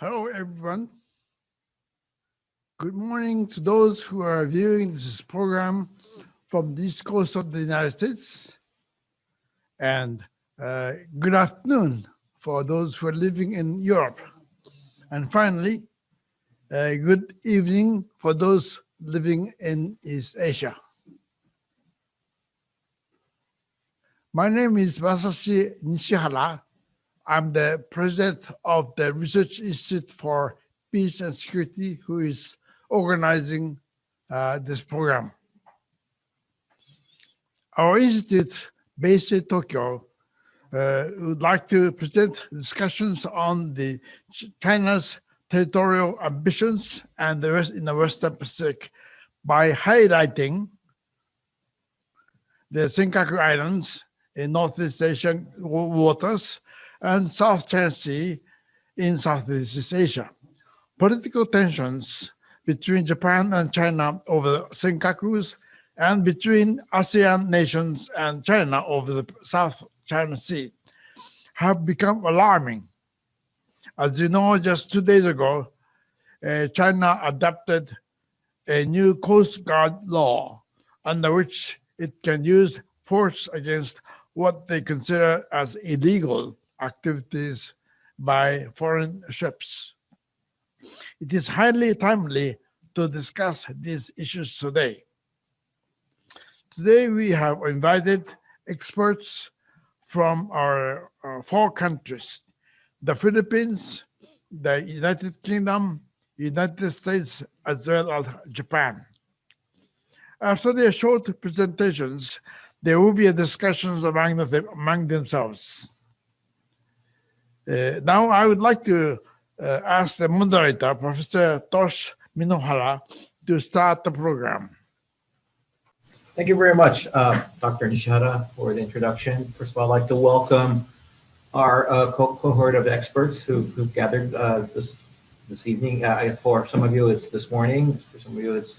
Hello, everyone. Good morning to those who are viewing this program from the east coast of the United States, and good afternoon for those who are living in Europe. And finally, good evening for those living in East Asia. My name is Masashi Nishihara. I'm the president of the Research Institute for Peace and Security, who is organizing this program. Our institute, based in Tokyo, would like to present discussions on China's territorial ambitions and the rest in the Western Pacific by highlighting the Senkaku Islands in Northeast Asian waters and South China Sea in Southeast Asia. Political tensions between Japan and China over the Senkakus and between ASEAN nations and China over the South China Sea have become alarming. As you know, just 2 days ago, China adopted a new Coast Guard law under which it can use force against what they consider as illegal activities by foreign ships. It is highly timely to discuss these issues today. Today we have invited experts from our 4 countries: the Philippines, the United Kingdom, United States, as well as Japan. After their short presentations, there will be discussions among themselves. Now I would like to ask the moderator, Professor Tosh Minohara, to start the program. Thank you very much, Dr. Nishihara, for the introduction. First of all, I'd like to welcome our cohort of experts who've gathered this evening. For some of you, it's this morning. For some of you, it's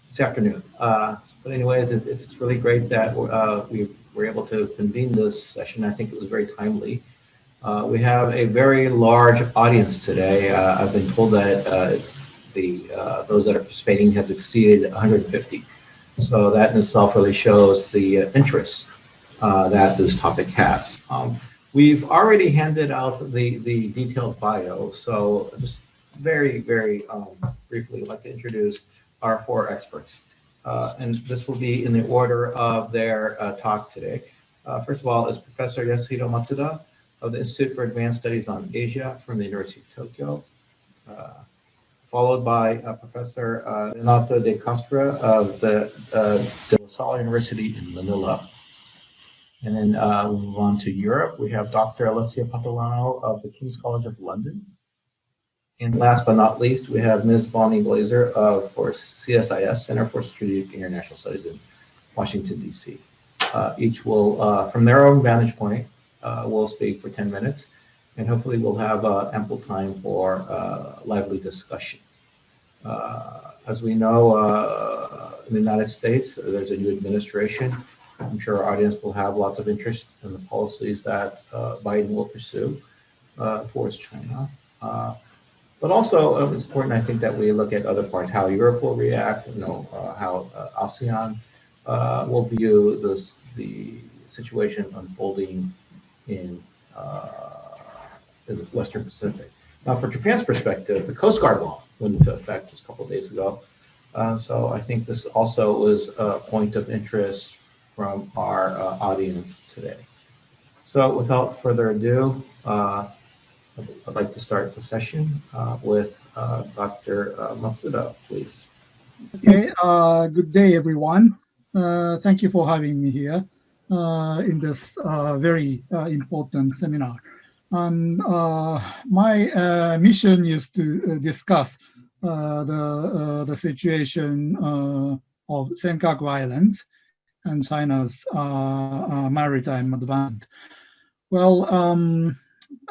this afternoon. But anyways, it's really great that we were able to convene this session. I think it was very timely. We have a very large audience today. I've been told that those that are participating have exceeded 150. So that in itself really shows the interest that this topic has. We've already handed out the detailed bio, so just very, very briefly, I'd like to introduce our 4 experts. And this will be in the order of their talk today. First of all is Professor Yasuhiro Matsuda of the Institute for Advanced Studies on Asia from the University of Tokyo, followed by Professor Renato de Castro of the De La Salle University in Manila. And then we'll move on to Europe. We have Dr. Alessia Patalano of the King's College of London. And last but not least, we have Ms. Bonnie Glazer for CSIS, Center for Strategic International Studies in Washington, D.C. Each will, from their own vantage point, will speak for 10 minutes. And hopefully we'll have ample time for lively discussion. As we know, in the United States, there's a new administration. I'm sure our audience will have lots of interest in the policies that Biden will pursue towards China. But also, it's important, I think, that we look at other parts, how Europe will react, how ASEAN will view the situation unfolding in the Western Pacific. Now, for Japan's perspective, the Coast Guard law went into effect just a couple of days ago. So I think this also is a point of interest from our audience today. So without further ado, I'd like to start the session with Dr. Matsuda, please. Okay, good day, everyone. Thank you for having me here in this very important seminar. My mission is to discuss the situation of Senkaku Islands and China's maritime advancement. Well,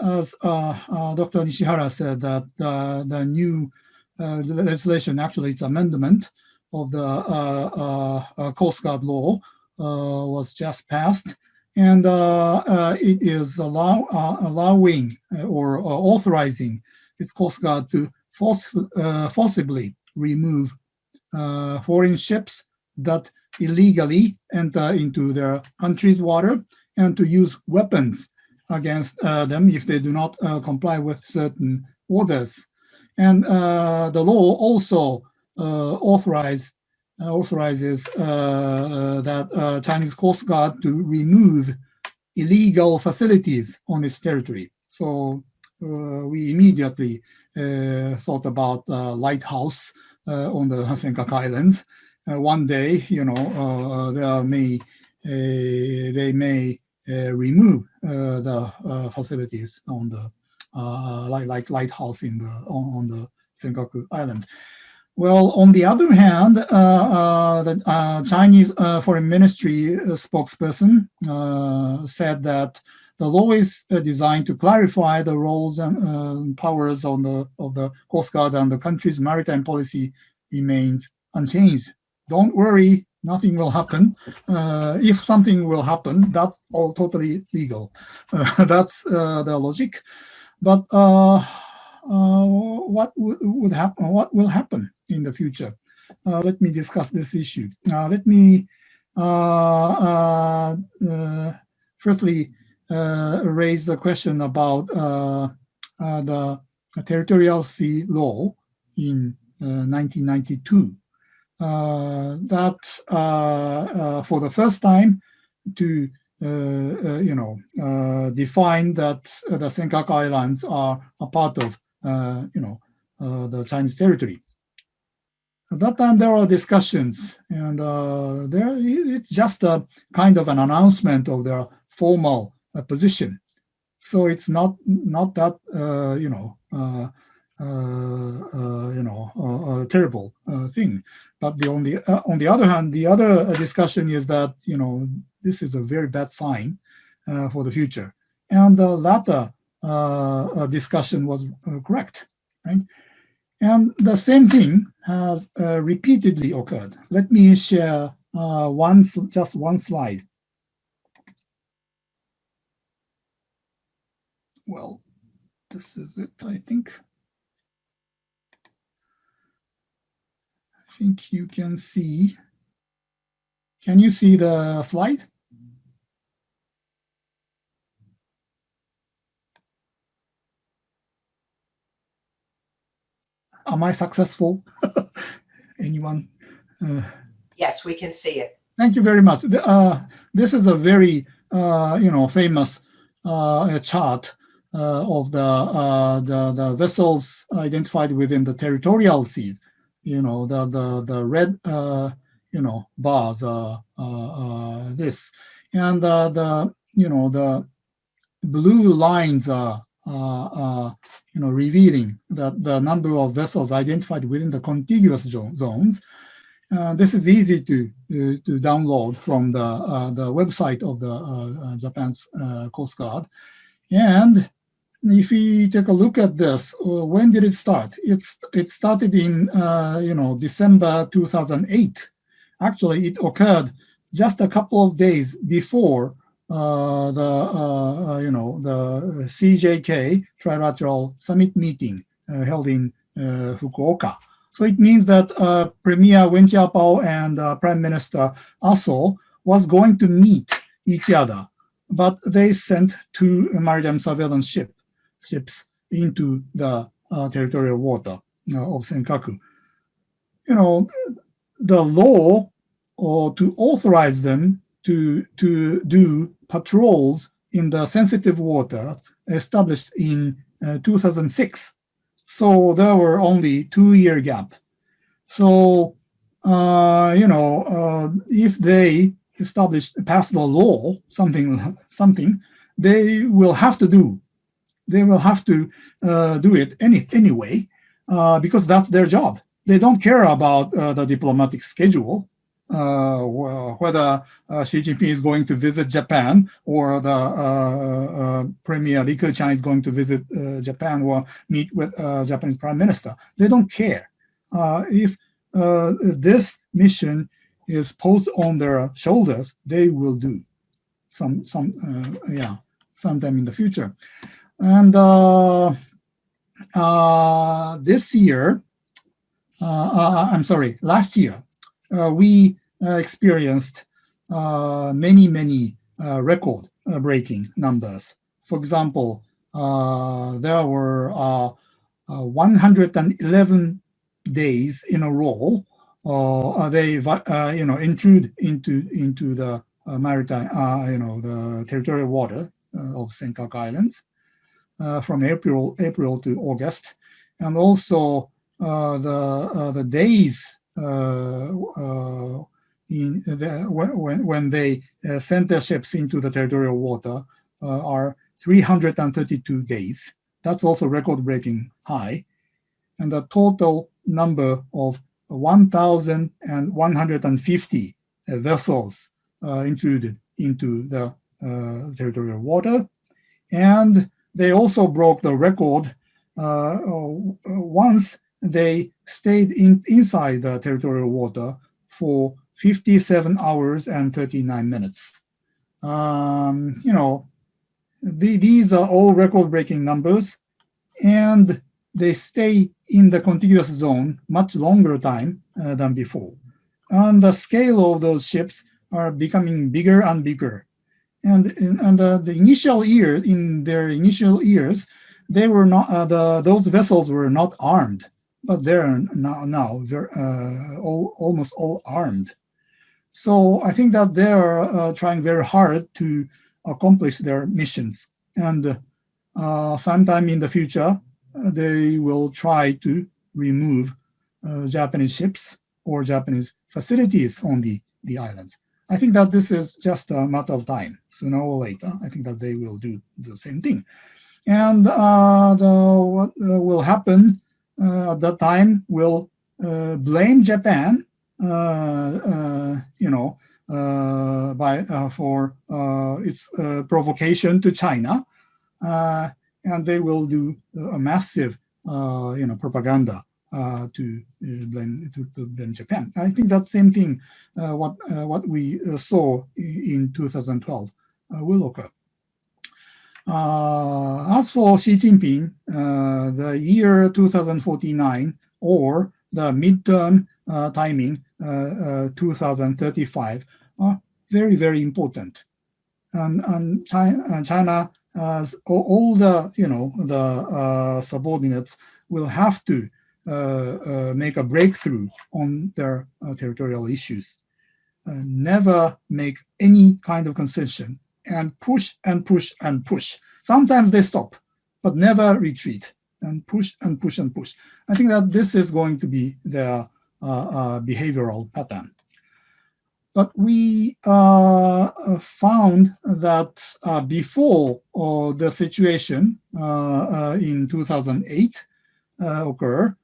as Dr. Nishihara said, that the new legislation, actually it's amendment of the Coast Guard law, was just passed, and it is allowing or authorizing its Coast Guard to forcibly remove foreign ships that illegally enter into their country's water and to use weapons against them if they do not comply with certain orders. And the law also authorizes that Chinese Coast Guard to remove illegal facilities on its territory. So we immediately thought about lighthouse on the Senkaku Islands. One day, they may remove the facilities on the like lighthouse on the Senkaku Islands. Well, on the other hand, the Chinese Foreign Ministry spokesperson said that the law is designed to clarify the roles and powers of the Coast Guard, and the country's maritime policy remains unchanged. Don't worry, nothing will happen. If something will happen, that's all totally legal. That's the logic. But what would happen? What will happen in the future? Let me discuss this issue. Let me firstly raise the question about the Territorial Sea Law in 1992. That for the first time to define that the Senkaku Islands are a part of the Chinese territory. At that time, there were discussions, and it's just a kind of an announcement of their formal position. So it's not that a terrible thing. But on the other hand, the other discussion is that this is a very bad sign for the future. And the latter discussion was correct, right? And the same thing has repeatedly occurred. Let me share just one slide. Well, this is it, I think. I think you can see. Can you see the slide? Am I successful? Anyone? Yes, we can see it. Thank you very much. This is a very famous chart of the vessels identified within the territorial seas. The red bars are this, and the blue lines are revealing that the number of vessels identified within the contiguous zones. This is easy to download from the website of the Japan's Coast Guard. And if we take a look at this, when did it start? It started in December 2008. Actually, it occurred just a couple of days before the CJK Trilateral Summit meeting held in Fukuoka. So it means that Premier Wen Jiabao and Prime Minister Aso was going to meet each other, but they sent two maritime surveillance ships into the territorial water of Senkaku. The law to authorize them to do patrols in the sensitive water established in 2006. So there were only 2-year gap. So, if they pass the law, something, they will have to do. They will have to do it anyway, because that's their job. They don't care about the diplomatic schedule, whether Xi Jinping is going to visit Japan or the Premier Li Keqiang is going to visit Japan or meet with Japanese Prime Minister. They don't care. If this mission is posed on their shoulders, they will do sometime in the future. And last year, we experienced many record-breaking numbers. For example, there were 111 days in a row. They intrude into the maritime, the territorial water of Senkaku Islands from April to August, and also the days when they sent their ships into the territorial water are 332 days. That's also record-breaking high. And the total number of 1,150 vessels intruded into the territorial water. And they also broke the record once they stayed inside the territorial water for 57 hours and 39 minutes. These are all record-breaking numbers, and they stay in the contiguous zone much longer time than before. And the scale of those ships are becoming bigger and bigger. And the initial years, in their initial years, they were not those vessels were not armed, but they're now almost all armed. So I think that they are trying very hard to accomplish their missions. And sometime in the future, they will try to remove Japanese ships or Japanese facilities on the islands. I think that this is just a matter of time. Sooner or later, I think that they will do the same thing. And what will happen at that time will blame Japan, for its provocation to China, and they will do a massive, propaganda to blame Japan. I think that same thing, what we saw in 2012, will occur. As for Xi Jinping, the year 2049 or the midterm timing, 2035, are very, very important. And China has all the subordinates will have to make a breakthrough on their territorial issues. Never make any kind of concession, and push and push and push. Sometimes they stop, but never retreat, and push and push and push. I think that this is going to be their behavioral pattern. But we found that before the situation in 2008 occurred,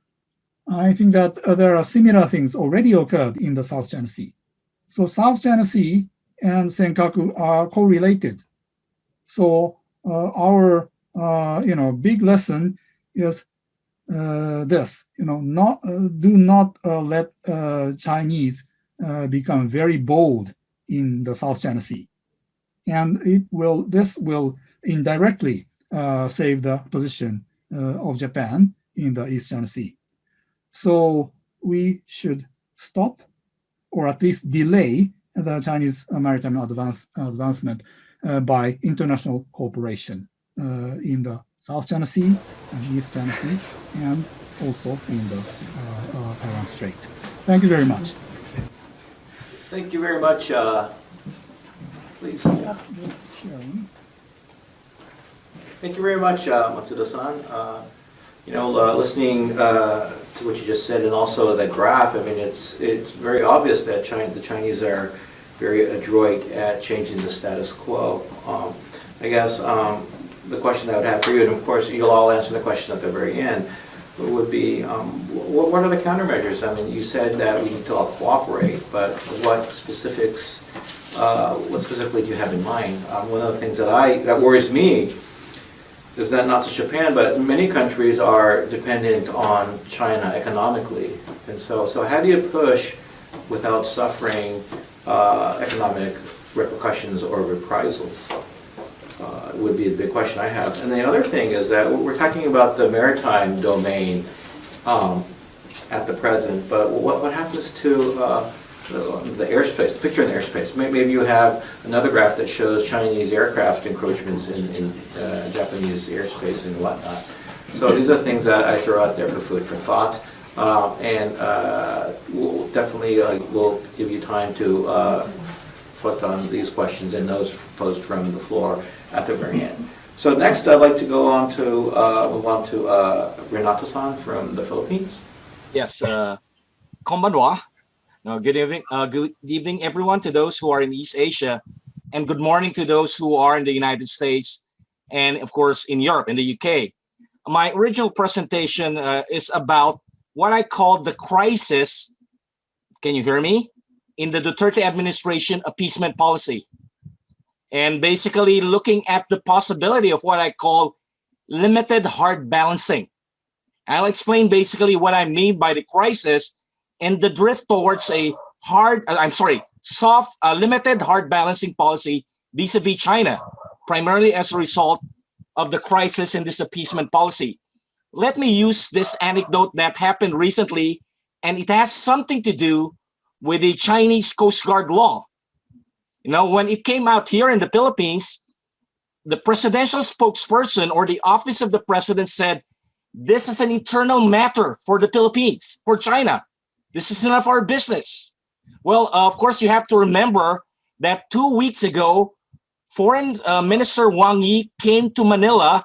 I think that there are similar things already occurred in the South China Sea. So South China Sea and Senkaku are correlated. So our big lesson is this: do not let Chinese become very bold in the South China Sea, and this will indirectly save the position of Japan in the East China Sea. So we should stop, or at least delay, the Chinese maritime advancement by international cooperation in the South China Sea and East China Sea, and also in the Taiwan Strait. Thank you very much. Thank you very much. Please. Yeah. Just sharing. Thank you very much, Matsuda-san. Listening to what you just said, and also the graph, I mean, it's very obvious that the Chinese are very adroit at changing the status quo. I guess the question that I would have for you, and of course you'll all answer the question at the very end, would be, what are the countermeasures? I mean, you said that we need to all cooperate, but what specifically do you have in mind? One of the things that worries me is that not just Japan, but many countries are dependent on China economically. And so how do you push without suffering economic repercussions or reprisals? would be the big question I have. And the other thing is that we're talking about the maritime domain at the present, but what happens to the airspace, the picture in the airspace? Maybe you have another graph that shows Chinese aircraft encroachments in Japanese airspace and whatnot. So these are things that I throw out there for food for thought. And we'll definitely we'll give you time to reflect on these questions and those posed from the floor at the very end. So next, I'd like to go on to move on to Renato-san from the Philippines. Yes, konbanwa. Good evening, everyone, to those who are in East Asia, and good morning to those who are in the United States, and of course in Europe, in the UK. My original presentation is about what I call the crisis, can you hear me, in the Duterte administration appeasement policy. And basically looking at the possibility of what I call limited hard balancing. I'll explain basically what I mean by the crisis and the drift towards a soft, limited hard balancing policy vis-a-vis China, primarily as a result of the crisis in this appeasement policy. Let me use this anecdote that happened recently, and it has something to do with the Chinese Coast Guard law. You know, when it came out here in the Philippines, the presidential spokesperson or the office of the president said, this is an internal matter for the Philippines, for China. This is none of our business. Well, of course, you have to remember that 2 weeks ago, Foreign Minister Wang Yi came to Manila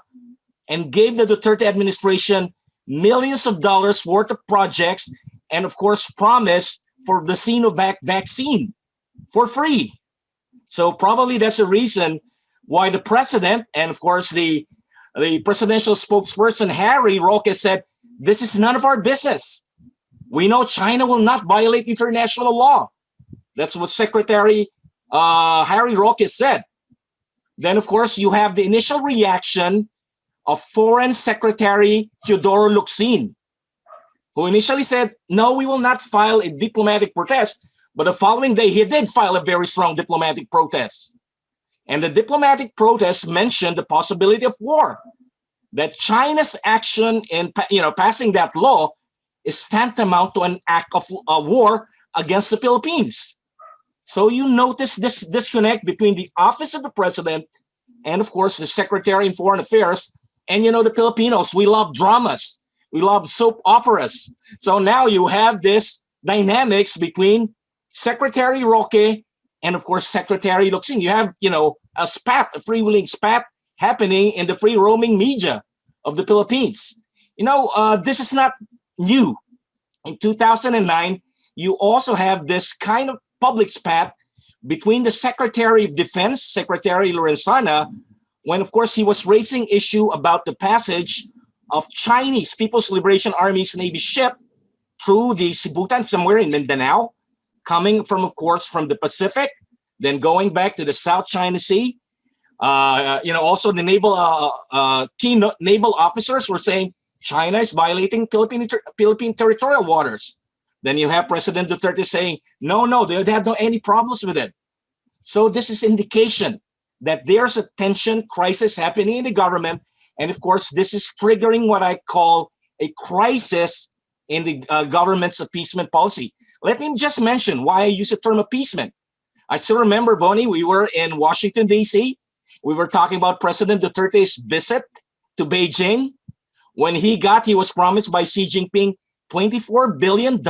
and gave the Duterte administration millions of dollars worth of projects and, of course, promised for the Sinovac vaccine for free. So probably that's the reason why the president and, of course, the presidential spokesperson, Harry Roque, said, this is none of our business. We know China will not violate international law. That's what Secretary Harry Roque said. Then, of course, you have the initial reaction of Foreign Secretary Teodoro Locsin, who initially said, no, we will not file a diplomatic protest. But the following day, he did file a very strong diplomatic protest. And the diplomatic protest mentioned the possibility of war, that China's action in passing that law is tantamount to an act of war against the Philippines. So you notice this disconnect between the office of the president and, of course, the Secretary in Foreign Affairs. And, you know, the Filipinos, we love dramas. We love soap operas. So now you have this dynamics between Secretary Roque and, of course, Secretary Locsin. You have, you know, a spat, a freewheeling spat happening in the free roaming media of the Philippines. You know, this is not new. In 2009, you also have this kind of public spat between the Secretary of Defense, Secretary Lorenzana, when, of course, he was raising issue about the passage of Chinese People's Liberation Army's Navy ship through the Sibutan, somewhere in Mindanao, coming from, of course, from the Pacific, then going back to the South China Sea. Also the key naval officers were saying China is violating Philippine territorial waters. Then you have President Duterte saying, no, they have no any problems with it. So this is indication that there's a tension crisis happening in the government. And of course, this is triggering what I call a crisis in the government's appeasement policy. Let me just mention why I use the term appeasement. I still remember, Bonnie, we were in Washington, D.C. We were talking about President Duterte's visit to Beijing. When he was promised by Xi Jinping $24 billion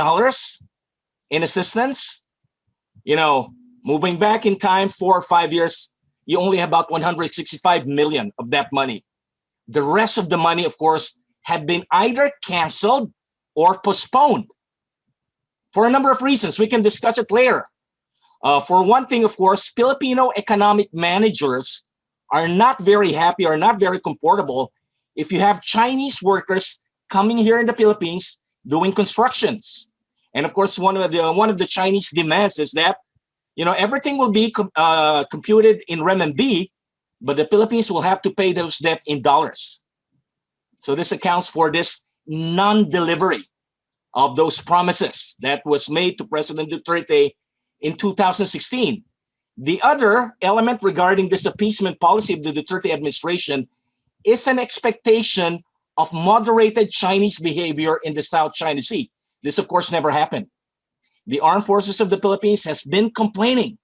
in assistance. You know, moving back in time 4 or 5 years, you only have about 165 million of that money. The rest of the money, of course, had been either canceled or postponed for a number of reasons. We can discuss it later. For one thing, of course, Filipino economic managers are not very happy or not very comfortable if you have Chinese workers coming here in the Philippines doing constructions. And of course, one of the Chinese demands is that, you know, everything will be computed in renminbi, but the Philippines will have to pay those debt in dollars. So this accounts for this non-delivery of those promises that was made to President Duterte in 2016. The other element regarding this appeasement policy of the Duterte administration is an expectation of moderated Chinese behavior in the South China Sea. This, of course, never happened. The armed forces of the Philippines has been complaining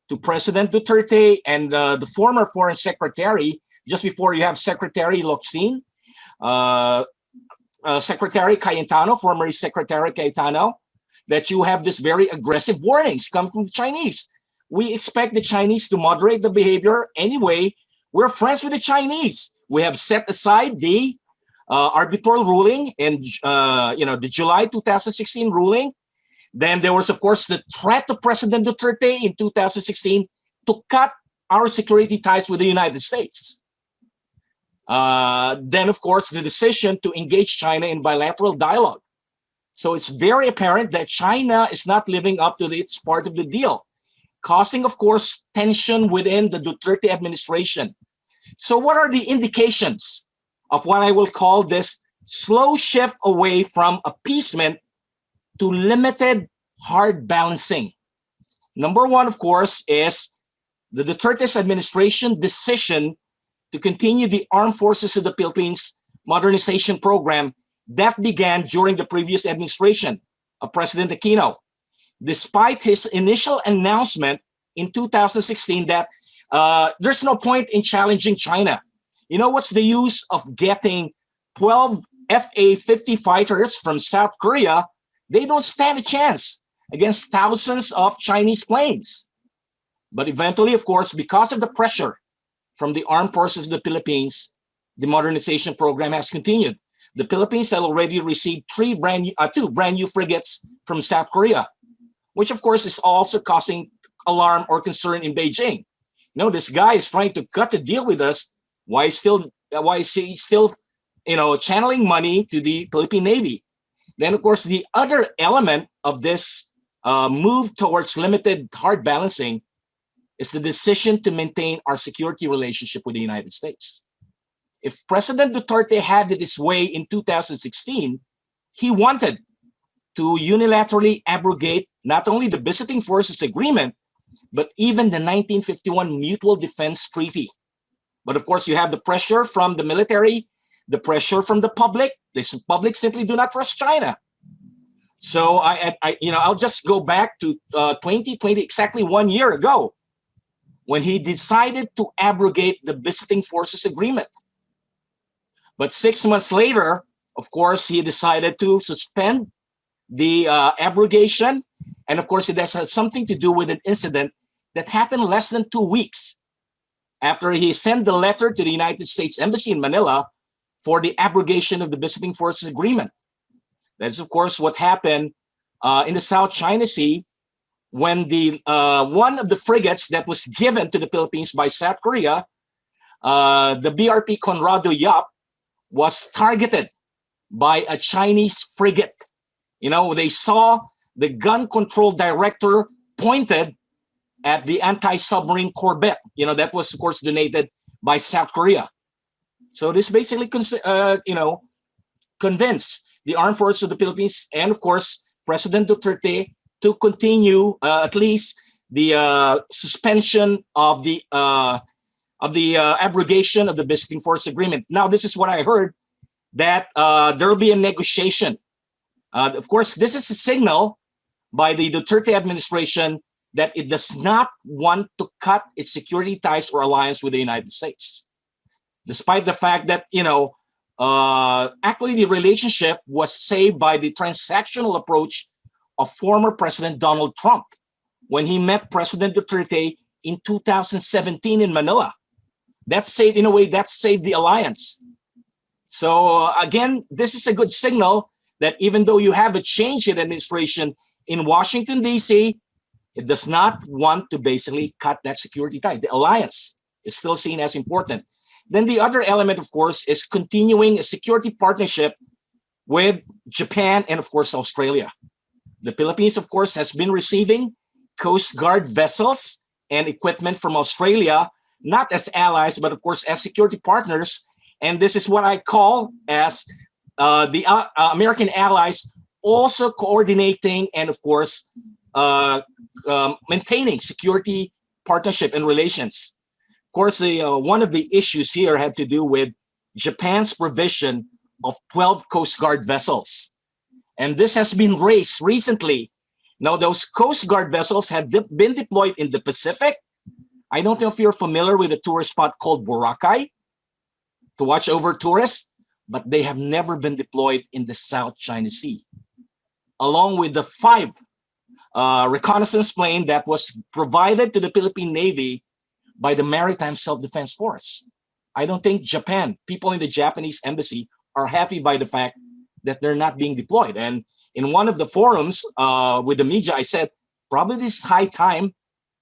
to President Duterte and the former foreign secretary, just before you have Secretary Locsin, Secretary Cayetano, former Secretary Cayetano, that you have this very aggressive warnings coming from the Chinese. We expect the Chinese to moderate the behavior anyway. We're friends with the Chinese. We have set aside the arbitral ruling in the July 2016 ruling. Then there was, of course, the threat to President Duterte in 2016 to cut our security ties with the United States. Then, of course, the decision to engage China in bilateral dialogue. So it's very apparent that China is not living up to its part of the deal, causing, of course, tension within the Duterte administration. So what are the indications of what I will call this slow shift away from appeasement to limited hard balancing? Number one, of course, is the Duterte's administration decision to continue the Armed Forces of the Philippines modernization program that began during the previous administration of President Aquino. Despite his initial announcement in 2016 that there's no point in challenging China. You know, what's the use of getting 12 FA-50 fighters from South Korea? They don't stand a chance against thousands of Chinese planes. But eventually, of course, because of the pressure from the armed forces of the Philippines, the modernization program has continued. The Philippines had already received two brand new frigates from South Korea, which of course is also causing alarm or concern in Beijing. You know, this guy is trying to cut the deal with us. Why is he still channeling money to the Philippine Navy? Then, of course, the other element of this move towards limited hard balancing is the decision to maintain our security relationship with the United States. If President Duterte had it his way in 2016, he wanted to unilaterally abrogate not only the Visiting Forces Agreement, but even the 1951 Mutual Defense Treaty. But of course, you have the pressure from the military, the pressure from the public. The public simply do not trust China. So I'll just go back to 2020, exactly 1 year ago, when he decided to abrogate the Visiting Forces Agreement. But 6 months later, of course, he decided to suspend the abrogation. And of course, it has something to do with an incident that happened less than 2 weeks after he sent the letter to the United States Embassy in Manila for the abrogation of the Visiting Forces Agreement. That's, of course, what happened in the South China Sea when the one of the frigates that was given to the Philippines by South Korea, the BRP Conrado Yap, was targeted by a Chinese frigate. You know, they saw the gun control director pointed at the anti-submarine corvette, that was, of course, donated by South Korea. So this basically, convinced the armed forces of the Philippines and, of course, President Duterte to continue at least the suspension of the abrogation of the Visiting Force Agreement. Now, this is what I heard, that there will be a negotiation. Of course, this is a signal by the Duterte administration that it does not want to cut its security ties or alliance with the United States, despite the fact that, actually the relationship was saved by the transactional approach of former President Donald Trump when he met President Duterte in 2017 in Manila. That saved, in a way, that saved the alliance. So again, this is a good signal that even though you have a change in administration in Washington, D.C., it does not want to basically cut that security tie. The alliance is still seen as important. Then the other element, of course, is continuing a security partnership with Japan and, of course, Australia. The Philippines, of course, has been receiving Coast Guard vessels and equipment from Australia, not as allies, but of course, as security partners. And this is what I call as the American allies also coordinating and, of course, maintaining security partnership and relations. Of course, one of the issues here had to do with Japan's provision of 12 Coast Guard vessels. And this has been raised recently. Now, those Coast Guard vessels had been deployed in the Pacific. I don't know if you're familiar with a tourist spot called Boracay to watch over tourists, but they have never been deployed in the South China Sea, along with the 5 reconnaissance plane that was provided to the Philippine Navy by the Maritime Self-Defense Force. I don't think Japan, people in the Japanese embassy, are happy by the fact that they're not being deployed. And in one of the forums with the media, I said, probably this is high time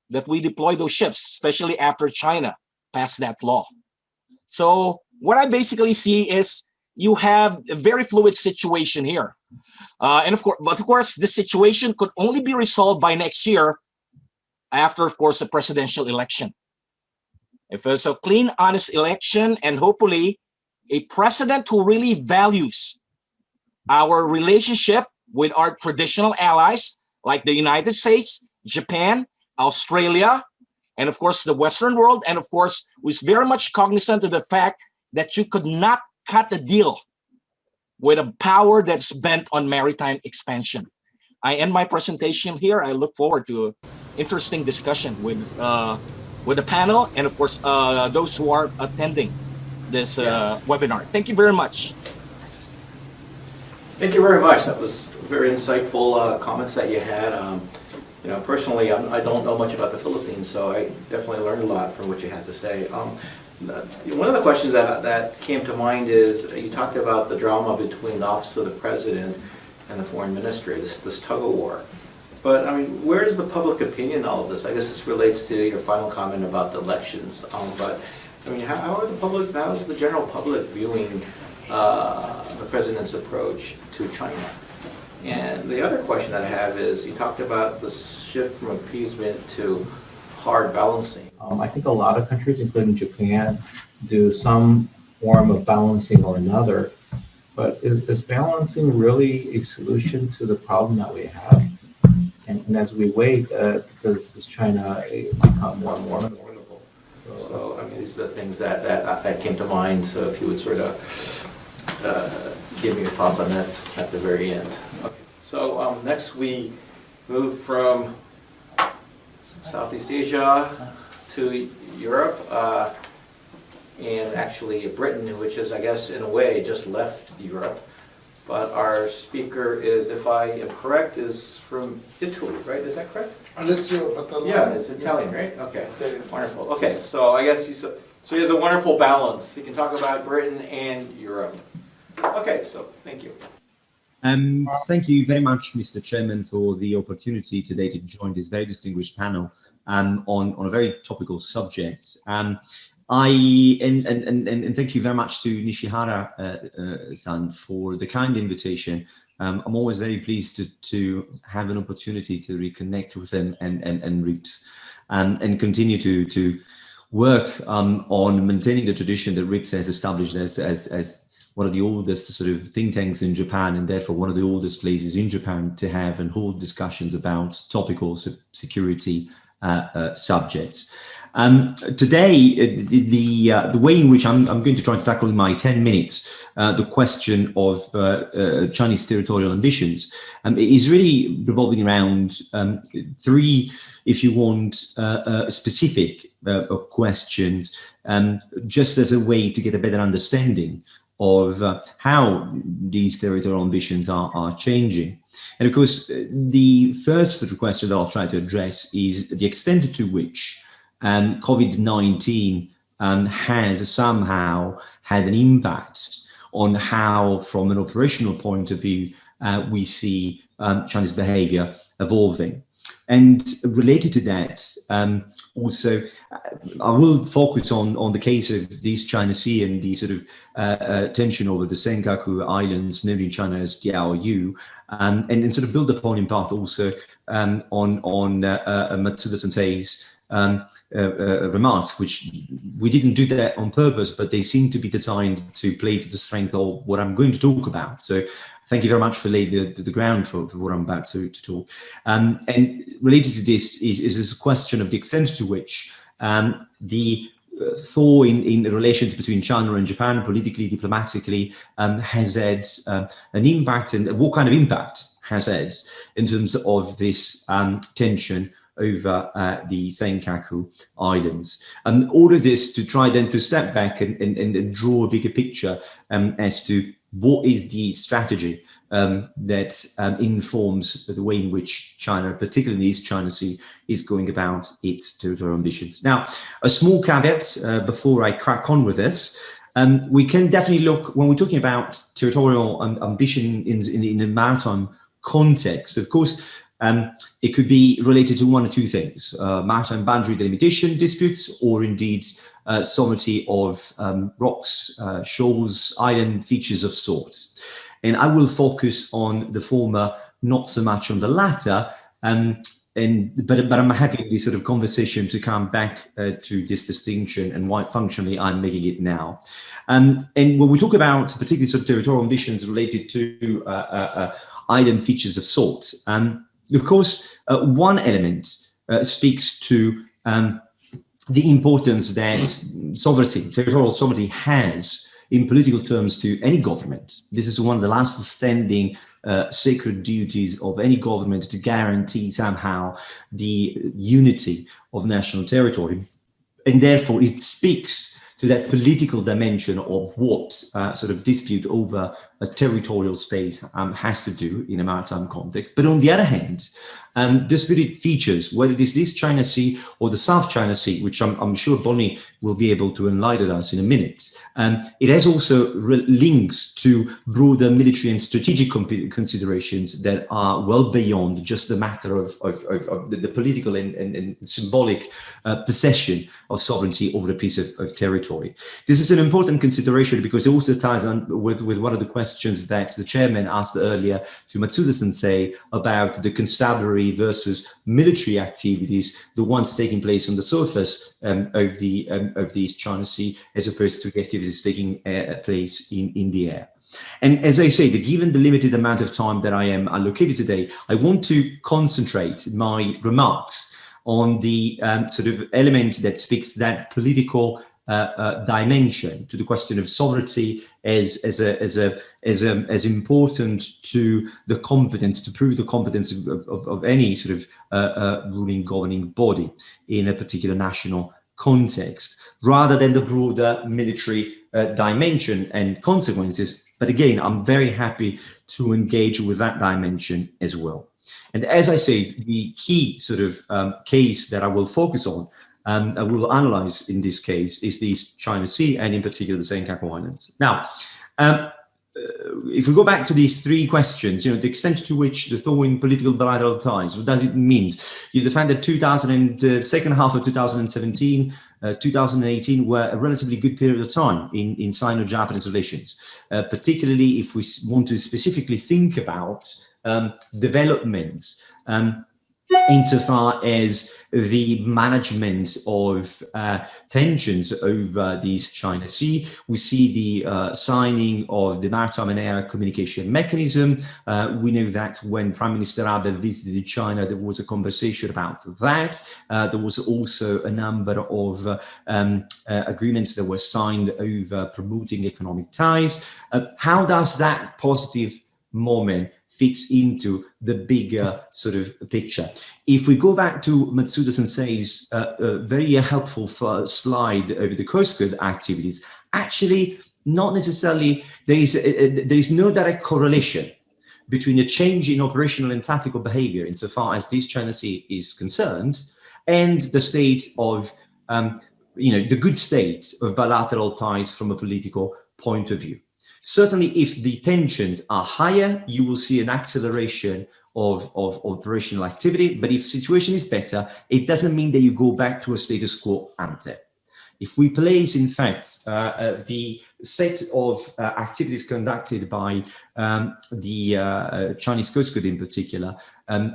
that we deploy those ships, especially after China passed that law. So what I basically see is you have a very fluid situation here. And of course, this situation could only be resolved by next year after, of course, a presidential election. If there's a clean, honest election, and hopefully a president who really values our relationship with our traditional allies like the United States, Japan, Australia, and of course the Western world, and of course was very much cognizant of the fact that you could not cut a deal with a power that's bent on maritime expansion. I end my presentation here. I look forward to an interesting discussion with the panel and of course those who are attending this webinar. Thank you very much. Thank you very much. That was very insightful comments that you had. You know, personally, I don't know much about the Philippines, so I definitely learned a lot from what you had to say. One of the questions that came to mind is you talked about the drama between the Office of the President and the Foreign Ministry, this tug-of-war. But, I mean, where is the public opinion in all of this? I guess this relates to your final comment about the elections. But, I mean, how is the general public viewing the President's approach to China? And the other question that I have is, you talked about the shift from appeasement to hard balancing. I think a lot of countries, including Japan, do some form of balancing or another. But is balancing really a solution to the problem that we have? And as we wait, does China become more and more unavoidable? So, I mean, these are the things that came to mind. So if you would sort of give me your thoughts on that at the very end. Okay. So next we move from Southeast Asia to Europe and actually Britain, which is, I guess, in a way, just left Europe. But our speaker is, if I am correct, is from Italy, right? Is that correct? Yeah, it's Italian, right? Okay, wonderful. Okay, so I guess so he has a wonderful balance. He can talk about Britain and Europe. Okay, so thank you. Thank you very much, Mr. Chairman, for the opportunity today to join this very distinguished panel on a very topical subject. And thank you very much to Nishihara-san for the kind invitation. I'm always very pleased to have an opportunity to reconnect with him and RIPS and continue to work on maintaining the tradition that RIPS has established as one of the oldest sort of think tanks in Japan, and therefore one of the oldest places in Japan to have and hold discussions about topical security subjects. Today, the way in which I'm going to try to tackle in my 10 minutes the question of Chinese territorial ambitions is really revolving around 3, if you want, specific questions, just as a way to get a better understanding of how these territorial ambitions are changing. And of course, the first sort of question that I'll try to address is the extent to which COVID-19 has somehow had an impact on how, from an operational point of view, we see Chinese behavior evolving. And related to that, also, I will focus on the case of the East China Sea and the sort of tension over the Senkaku Islands, known in China as Diaoyu, and sort of build upon in part also on Matsuda Sensei's remarks, which we didn't do that on purpose, but they seem to be designed to play to the strength of what I'm going to talk about. So Thank you very much for laying the ground for what I'm about to talk. And related to this is this question of the extent to which the thaw in the relations between China and Japan, politically, diplomatically, has had an impact, and what kind of impact has had in terms of this tension over the Senkaku Islands. And all of this to try then to step back and draw a bigger picture as to what is the strategy that informs the way in which China, particularly the East China Sea, is going about its territorial ambitions. Now, a small caveat before I crack on with this. We can definitely look, when we're talking about territorial ambition in a maritime context, of course, it could be related to one or two things: maritime boundary delimitation disputes, or indeed sovereignty of rocks, shoals, island features of sorts. And I will focus on the former, not so much on the latter. But I'm happy in this sort of conversation to come back to this distinction and why functionally I'm making it now. And when we talk about particularly sort of territorial ambitions related to island features of sorts, of course, one element speaks to the importance that sovereignty, territorial sovereignty, has in political terms to any government. This is one of the last standing sacred duties of any government, to guarantee somehow the unity of national territory. And therefore it speaks to that political dimension of what sort of dispute over a territorial space has to do in a maritime context. But on the other hand, disputed features, whether it is this China Sea or the South China Sea, which I'm sure Bonnie will be able to enlighten us in a minute, it has also links to broader military and strategic considerations that are well beyond just the matter of the political and symbolic possession of sovereignty over a piece of territory. This is an important consideration because it also ties on with one of the questions that the chairman asked earlier to Matsuda-sensei about the constabulary versus military activities, the ones taking place on the surface of the East China Sea, as opposed to the activities taking place in the air. And as I say, given the limited amount of time that I am allocated today, I want to concentrate my remarks on the sort of element that speaks that political dimension to the question of sovereignty as important to the competence, to prove the competence of any sort of ruling governing body in a particular national context, rather than the broader military dimension and consequences. But again, I'm very happy to engage with that dimension as well. And as I say, the key sort of case that I will focus on, I will analyze in this case, is the East China Sea, and in particular the Senkaku Islands. Now, if we go back to these three questions, the extent to which the thawing political bilateral ties, what does it mean? The fact that second half of 2017, 2018 were a relatively good period of time in Sino-Japanese relations, particularly if we want to specifically think about developments insofar as the management of tensions over the East China Sea. We see the signing of the Maritime and Air Communication Mechanism. We know that when Prime Minister Abe visited China, there was a conversation about that. There was also a number of agreements that were signed over promoting economic ties. How does that positive moment fits into the bigger sort of picture? If we go back to Matsuda-sensei's very helpful slide over the Coast Guard activities, actually, not necessarily, there is no direct correlation between a change in operational and tactical behavior insofar as this China Sea is concerned and the state of, the good state of bilateral ties from a political point of view. Certainly, if the tensions are higher, you will see an acceleration of operational activity. But if situation is better, it doesn't mean that you go back to a status quo ante. If we place, in fact, the set of activities conducted by the Chinese Coast Guard in particular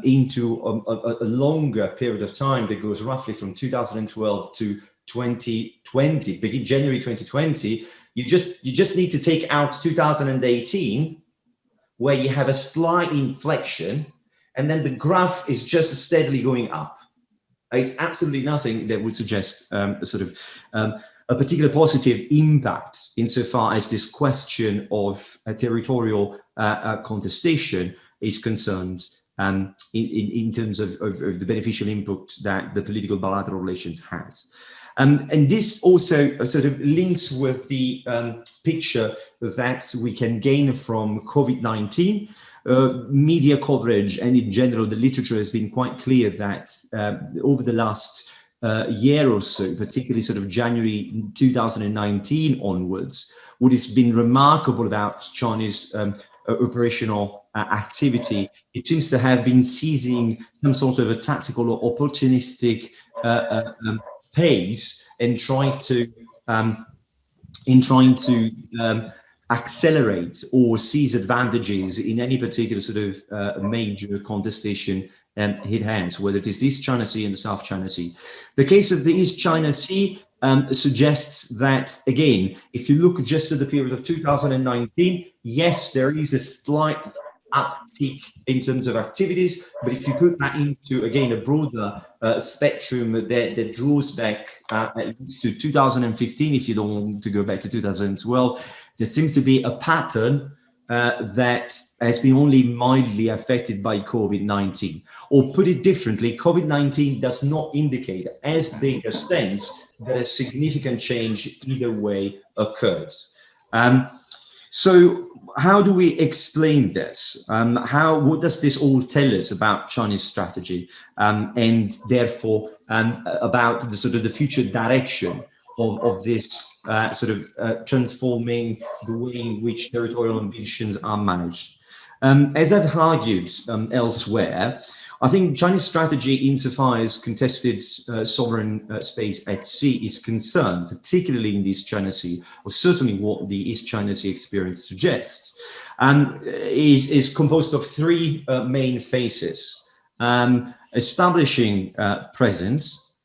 into a longer period of time that goes roughly from 2012 to 2020, begin January 2020, you just need to take out 2018 where you have a slight inflection, and then the graph is just steadily going up. It's absolutely nothing that would suggest a particular positive impact insofar as this question of territorial contestation is concerned, in terms of the beneficial input that the political bilateral relations has. And this also sort of links with the picture that we can gain from COVID-19. Media coverage and in general, the literature has been quite clear that over the last year or so, particularly sort of January 2019 onwards, what has been remarkable about Chinese operational activity, it seems to have been seizing some sort of a tactical or opportunistic pace and trying to accelerate or seize advantages in any particular sort of major contestation hit hands, whether it is the East China Sea and the South China Sea. The case of the East China Sea suggests that, again, if you look just at the period of 2019, yes, there is a slight uptick in terms of activities, but if you put that into, again, a broader spectrum that draws back at least to 2015, if you don't want to go back to 2012, there seems to be a pattern that has been only mildly affected by COVID-19. Or put it differently, COVID-19 does not indicate, as data stands, that a significant change either way occurred. So how do we explain this? What does this all tell us about Chinese strategy, and therefore about the sort of the future direction of this transforming the way in which territorial ambitions are managed? As I've argued elsewhere, I think Chinese strategy insofar as contested sovereign space at sea is concerned, particularly in the East China Sea, or certainly what the East China Sea experience suggests, is composed of three main phases: establishing presence,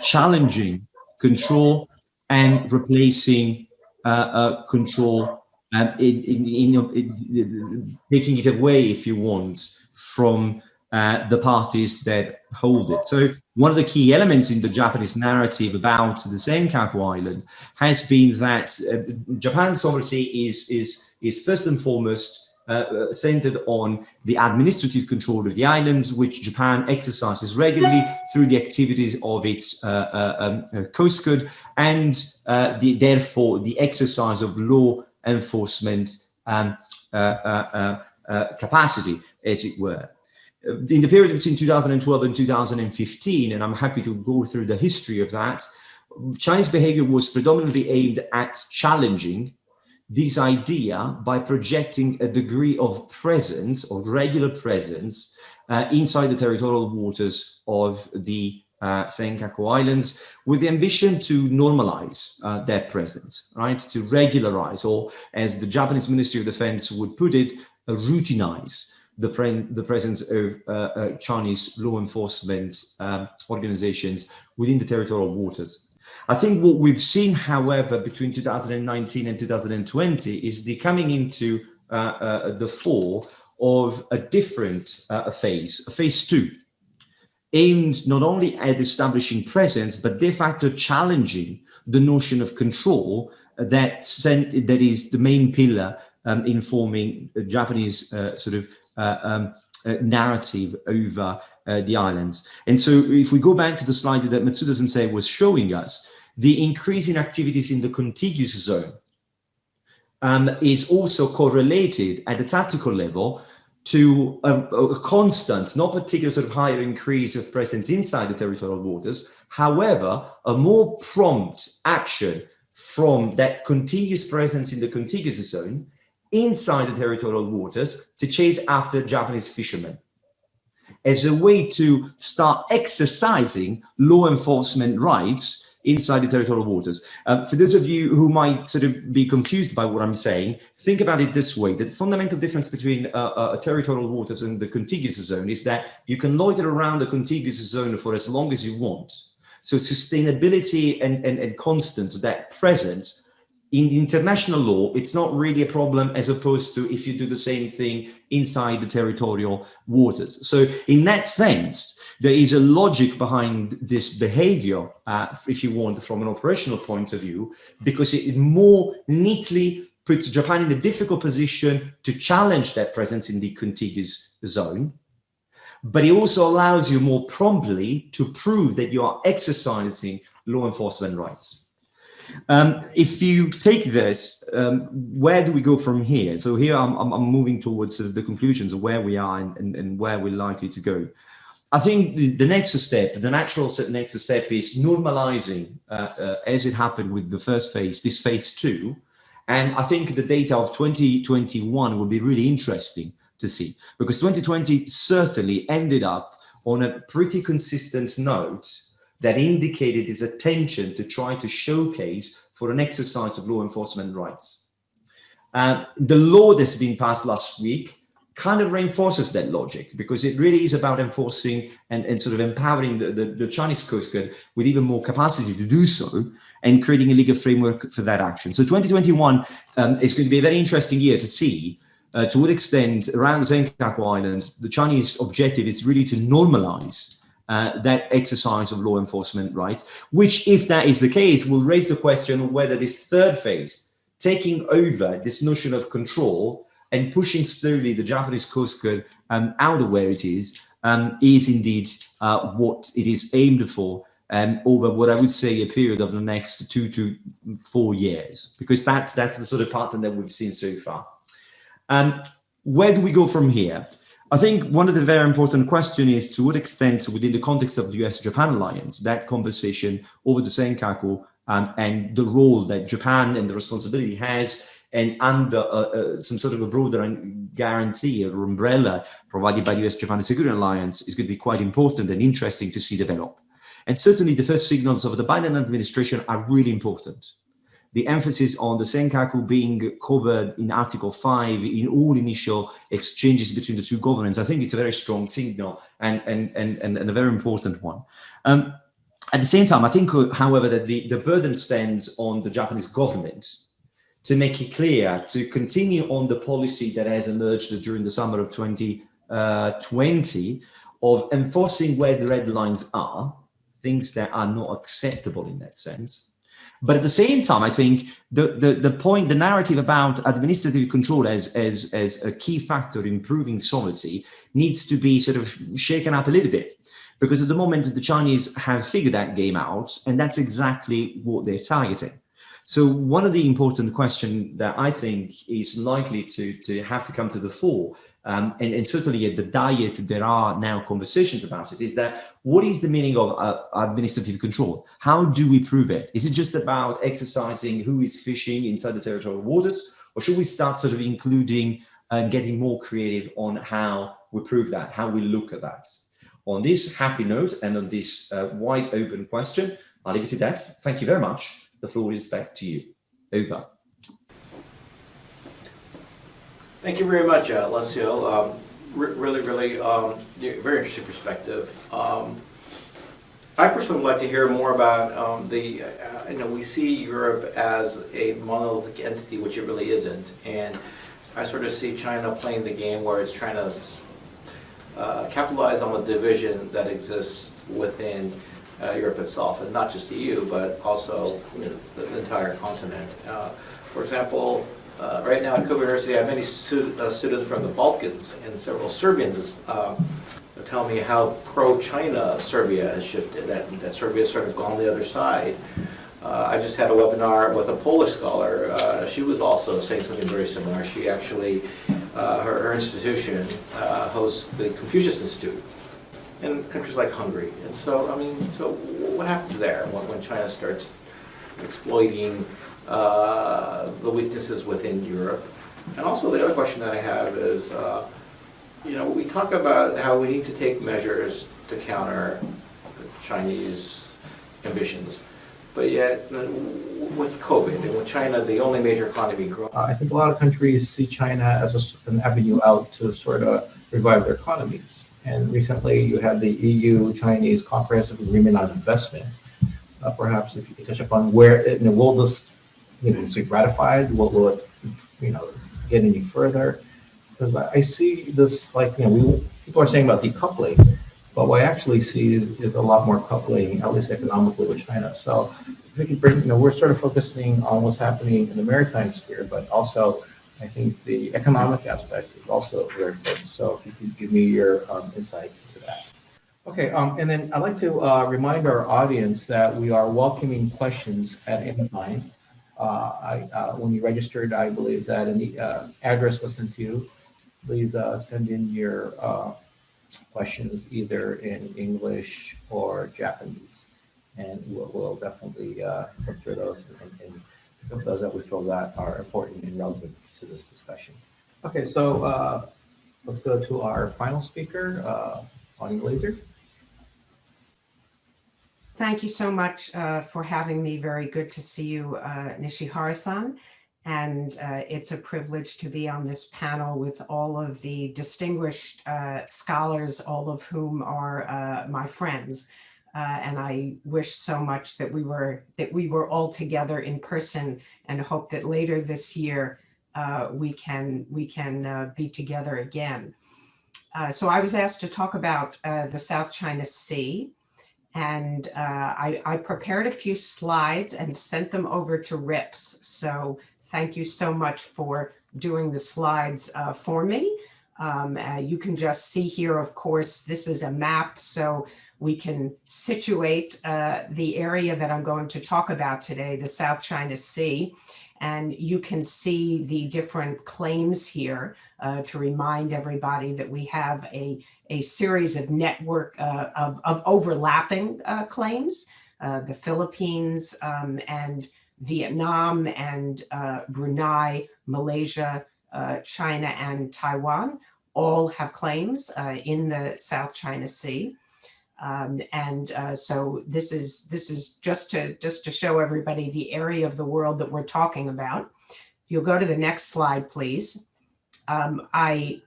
challenging control, and replacing control, taking it away, if you want, from the parties that hold it. So one of the key elements in the Japanese narrative about the Senkaku Island has been that Japan's sovereignty is first and foremost centered on the administrative control of the islands, which Japan exercises regularly through the activities of its Coast Guard and therefore the exercise of law enforcement capacity, as it were. In the period between 2012 and 2015, and I'm happy to go through the history of that, Chinese behavior was predominantly aimed at challenging this idea by projecting a degree of presence or regular presence inside the territorial waters of the Senkaku Islands, with the ambition to normalize their presence, right? To regularize, or as the Japanese Ministry of Defense would put it, routinize the presence of Chinese law enforcement organizations within the territorial waters. I think what we've seen, however, between 2019 and 2020 is the coming into the fore of a different phase two, aimed not only at establishing presence, but de facto challenging the notion of control that is the main pillar in forming a Japanese narrative over the islands. And so if we go back to the slide that Matsuda-sensei was showing us, the increase in activities in the contiguous zone is also correlated at the tactical level to a constant, not particular sort of higher increase of presence inside the territorial waters. However, a more prompt action from that contiguous presence in the contiguous zone inside the territorial waters to chase after Japanese fishermen as a way to start exercising law enforcement rights inside the territorial waters. For those of you who might sort of be confused by what I'm saying, think about it this way. The fundamental difference between territorial waters and the contiguous zone is that you can loiter around the contiguous zone for as long as you want. So sustainability and constance of that presence in international law, it's not really a problem as opposed to if you do the same thing inside the territorial waters. So in that sense, there is a logic behind this behavior, if you want, from an operational point of view, because it more neatly puts Japan in a difficult position to challenge that presence in the contiguous zone. But it also allows you more promptly to prove that you are exercising law enforcement rights. If you take this, where do we go from here? So here I'm moving towards the conclusions of where we are and where we're likely to go. I think the next step, the natural next step is normalizing, as it happened with the first phase, this phase 2. And I think the data of 2021 will be really interesting to see, because 2020 certainly ended up on a pretty consistent note that indicated his attention to try to showcase for an exercise of law enforcement rights. The law that's been passed last week kind of reinforces that logic, because it really is about enforcing and sort of empowering the Chinese Coast Guard with even more capacity to do so, and creating a legal framework for that action. So 2021 is going to be a very interesting year to see to what extent around the Senkaku Islands, the Chinese objective is really to normalize that exercise of law enforcement rights, which, if that is the case, will raise the question of whether this third phase, taking over this notion of control and pushing slowly the Japanese Coast Guard out of where it is indeed what it is aimed for over what I would say a period of the next 2 to 4 years, because that's the sort of pattern that we've seen so far. Where do we go from here? I think one of the very important questions is to what extent, within the context of the US-Japan alliance, that conversation over the Senkaku and the role that Japan and the responsibility has, and under some sort of a broader guarantee or umbrella provided by the US-Japan Security Alliance, is going to be quite important and interesting to see develop. And certainly the first signals of the Biden administration are really important. The emphasis on the Senkaku being covered in Article 5 in all initial exchanges between the two governments, I think it's a very strong signal and a very important one. At the same time, I think, however, that the burden stands on the Japanese government to make it clear to continue on the policy that has emerged during the summer of 2020 of enforcing where the red lines are, things that are not acceptable in that sense. But at the same time, I think the narrative about administrative control as a key factor in improving sovereignty needs to be sort of shaken up a little bit, because at the moment the Chinese have figured that game out, and that's exactly what they're targeting. So one of the important questions that I think is likely to have to come to the fore, and certainly at the Diet there are now conversations about it, is that what is the meaning of administrative control? How do we prove it? Is it just about exercising who is fishing inside the territorial waters, or should we start sort of including and getting more creative on how we prove that, how we look at that? On this happy note and on this wide open question, I'll leave it to that. Thank you very much. The floor is back to you. Over. Thank you very much, Alessio. Really, very interesting perspective. I personally would like to hear more about we see Europe as a monolithic entity, which it really isn't. And I sort of see China playing the game where it's trying to capitalize on the division that exists within Europe itself, and not just the EU, but also the entire continent. For example, right now at Kobe University, I have many students from the Balkans, and several Serbians tell me how pro-China Serbia has shifted, that Serbia has sort of gone the other side. I just had a webinar with a Polish scholar. She was also saying something very similar. She actually, her institution hosts the Confucius Institute in countries like Hungary. And so, so what happens there when China starts exploiting the weaknesses within Europe? And also the other question that I have is, we talk about how we need to take measures to counter the Chinese ambitions, but yet with COVID and with China, the only major economy growing, I think a lot of countries see China as an avenue out to sort of revive their economies. And recently you had the EU-Chinese Comprehensive Agreement on Investment. Perhaps if you could touch upon where, will this once we've ratified, will it, get any further? Because I see this like, people are saying about decoupling, but what I actually see is a lot more coupling, at least economically, with China. So if we can bring, we're sort of focusing on what's happening in the maritime sphere, but also I think the economic aspect is also very important. So if you could give me your insight into that. Okay, and then I'd like to remind our audience that we are welcoming questions at any time. When you registered, I believe that an address was sent to you. Please send in your questions either in English or Japanese, and we'll definitely look through those and pick up those that we feel that are important and relevant to this discussion. Okay, so let's go to our final speaker, Bonnie Glazer. Thank you so much for having me. Very good to see you, Nishihara-san. And it's a privilege to be on this panel with all of the distinguished scholars, all of whom are my friends. And I wish so much that we were all together in person, and hope that later this year we can be together again. So I was asked to talk about the South China Sea. And I prepared a few slides and sent them over to RIPS. So thank you so much for doing the slides for me. You can just see here, of course, this is a map, so we can situate the area that I'm going to talk about today, the South China Sea. And you can see the different claims here to remind everybody that we have a series of network of overlapping claims. The Philippines and Vietnam and Brunei, Malaysia, China, and Taiwan all have claims in the South China Sea. So this is just to show everybody the area of the world that we're talking about. You'll go to the next slide, please. I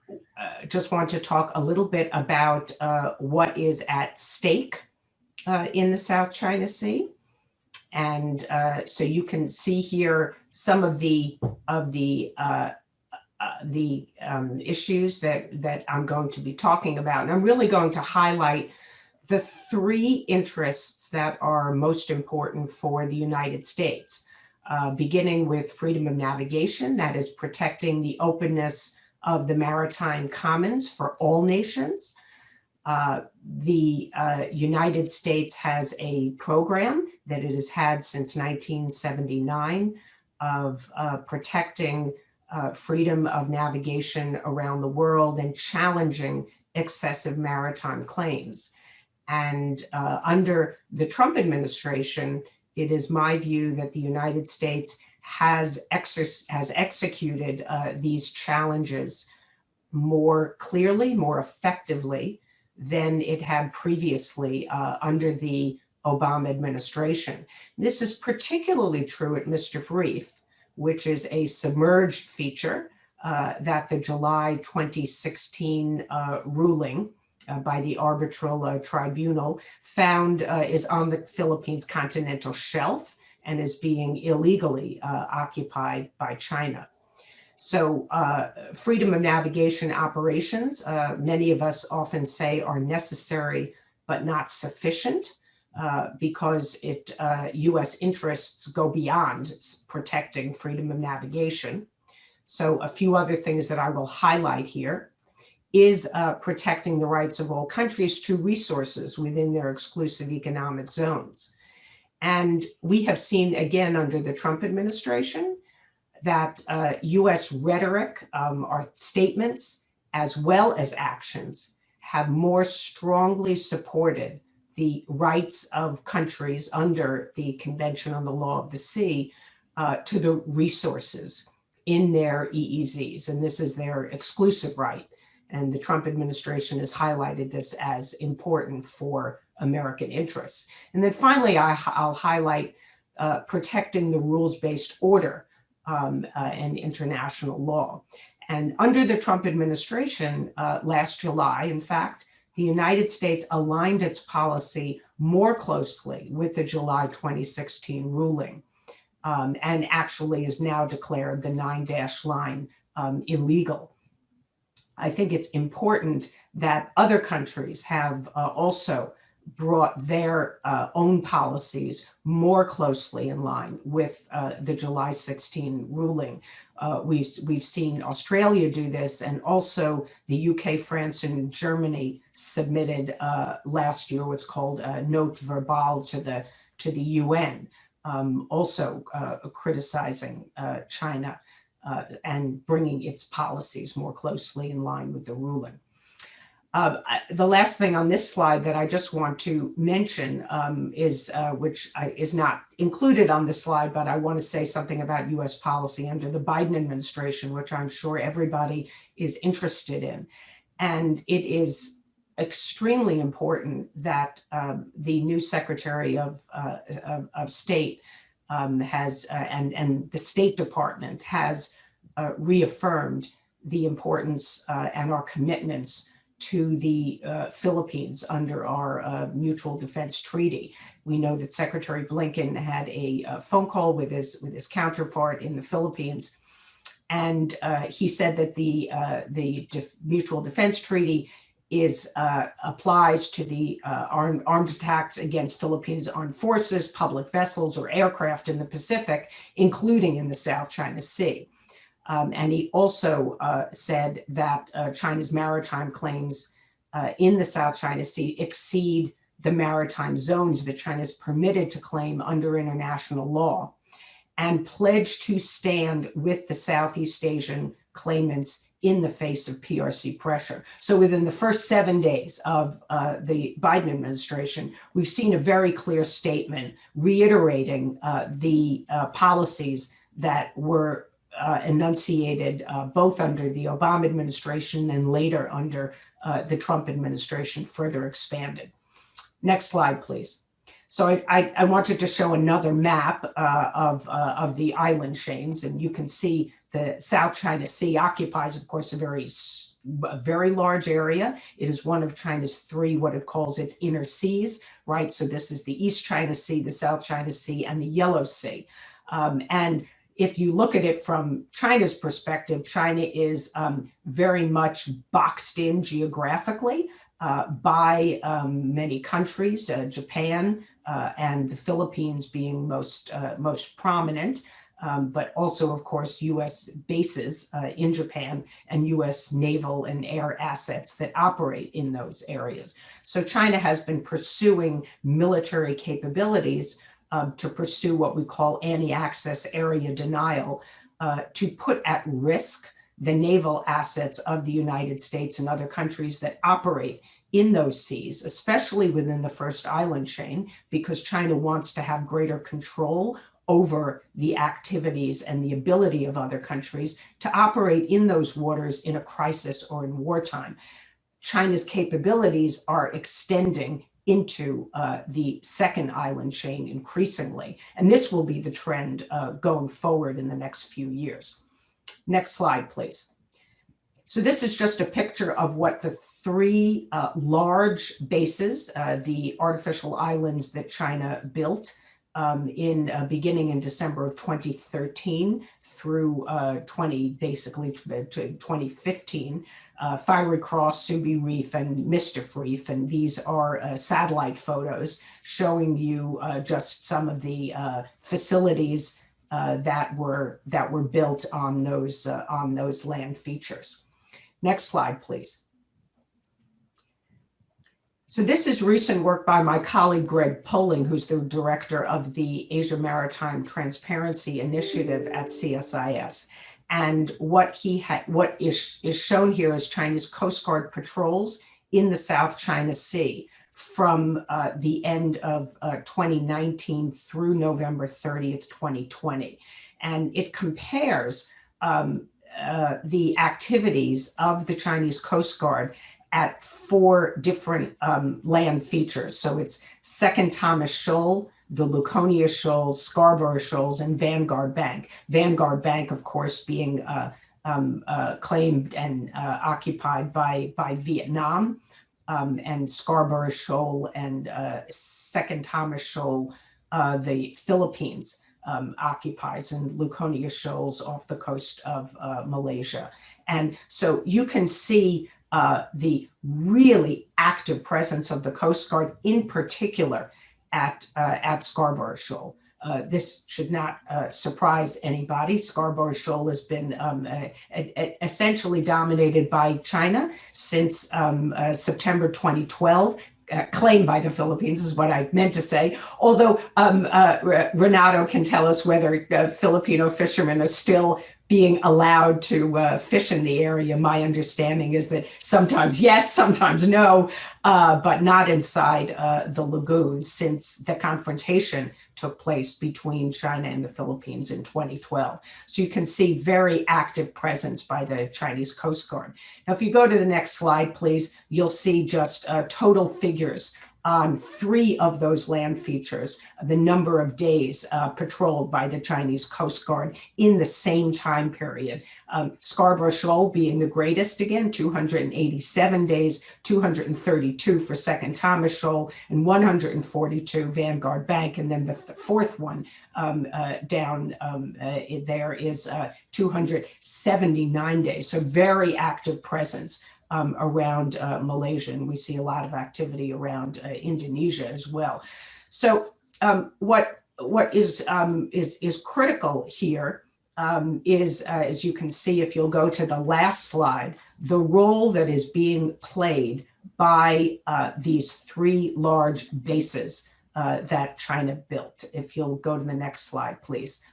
just want to talk a little bit about what is at stake in the South China Sea. And so you can see here some of the issues that I'm going to be talking about. And I'm really going to highlight the three interests that are most important for the United States, beginning with freedom of navigation, that is protecting the openness of the maritime commons for all nations. The United States has a program that it has had since 1979 of protecting freedom of navigation around the world and challenging excessive maritime claims. And under the Trump administration, it is my view that the United States has executed these challenges more clearly, more effectively than it had previously under the Obama administration. This is particularly true at Mischief Reef, which is a submerged feature that the July 2016 ruling by the arbitral tribunal found is on the Philippines continental shelf and is being illegally occupied by China. So freedom of navigation operations, many of us often say are necessary but not sufficient because US interests go beyond protecting freedom of navigation. So a few other things that I will highlight here is protecting the rights of all countries to resources within their exclusive economic zones. And we have seen, again, under the Trump administration, that US rhetoric or statements as well as actions have more strongly supported the rights of countries under the Convention on the Law of the Sea to the resources in their EEZs. And this is their exclusive right. And the Trump administration has highlighted this as important for American interests. And then finally, I'll highlight protecting the rules-based order and international law. And under the Trump administration last July, in fact, the United States aligned its policy more closely with the July 2016 ruling. and actually is now declared the 9-dash line illegal. I think it's important that other countries have also brought their own policies more closely in line with the July 16 ruling. We've seen Australia do this, and also the UK, France, and Germany submitted last year what's called a note verbale to the UN, also criticizing China and bringing its policies more closely in line with the ruling. The last thing on this slide that I just want to mention is, which is not included on this slide, but I want to say something about US policy under the Biden administration, which I'm sure everybody is interested in. And it is extremely important that the new Secretary of State has, and the State Department has reaffirmed the importance and our commitments to the Philippines under our Mutual Defense Treaty. We know that Secretary Blinken had a phone call with his counterpart in the Philippines, and he said that the Mutual Defense Treaty applies to the armed attacks against Philippines armed forces, public vessels, or aircraft in the Pacific, including in the South China Sea. And he also said that China's maritime claims in the South China Sea exceed the maritime zones that China is permitted to claim under international law, and pledged to stand with the Southeast Asian claimants in the face of PRC pressure. So within the first 7 days of the Biden administration, we've seen a very clear statement reiterating the policies that were enunciated both under the Obama administration and later under the Trump administration, further expanded. Next slide, please. So I wanted to show another map of the island chains, and you can see the South China Sea occupies, of course, a very large area. It is one of China's three, what it calls its inner seas, right? So this is the East China Sea, the South China Sea, and the Yellow Sea. And if you look at it from China's perspective, China is very much boxed in geographically by many countries, Japan and the Philippines being most prominent, but also, of course, US bases in Japan and US naval and air assets that operate in those areas. So China has been pursuing military capabilities to pursue what we call anti-access area denial, to put at risk the naval assets of the United States and other countries that operate in those seas, especially within the first island chain, because China wants to have greater control over the activities and the ability of other countries to operate in those waters in a crisis or in wartime. China's capabilities are extending into the second island chain increasingly. And this will be the trend going forward in the next few years. Next slide, please. So this is just a picture of what the three large bases, the artificial islands that China built beginning in December of 2013 through 2015, Fiery Cross, Subi Reef, and Mischief Reef. And these are satellite photos showing you just some of the facilities that were built on those land features. Next slide, please. So this is recent work by my colleague, Greg Poling, who's the director of the Asia Maritime Transparency Initiative at CSIS. And what is shown here is China's Coast Guard patrols in the South China Sea from the end of 2019 through November 30th, 2020. And it compares the activities of the Chinese Coast Guard at 4 different land features. So it's Second Thomas Shoal, the Laconia Shoals, Scarborough Shoals, and Vanguard Bank. Vanguard Bank, of course, being claimed and occupied by Vietnam, and Scarborough Shoal and Second Thomas Shoal, the Philippines. occupies in Luconia shoals off the coast of Malaysia. And so you can see the really active presence of the Coast Guard, in particular at Scarborough Shoal. This should not surprise anybody. Scarborough Shoal has been essentially dominated by China since September 2012. Claimed by the Philippines is what I meant to say. Although Renato can tell us whether Filipino fishermen are still being allowed to fish in the area. My understanding is that sometimes yes, sometimes no, but not inside the lagoon since the confrontation took place between China and the Philippines in 2012. So you can see very active presence by the Chinese Coast Guard. Now, if you go to the next slide, please, you'll see just total figures on 3 of those land features, the number of days patrolled by the Chinese Coast Guard in the same time period. Scarborough Shoal being the greatest, again, 287 days, 232 for Second Thomas Shoal, and 142 Vanguard Bank. And then the fourth one down there is 279 days. So very active presence around Malaysia, and we see a lot of activity around Indonesia as well. So what is critical here is, as you can see, if you'll go to the last slide, the role that is being played by these 3 large bases that China built. If you'll go to the next slide, please,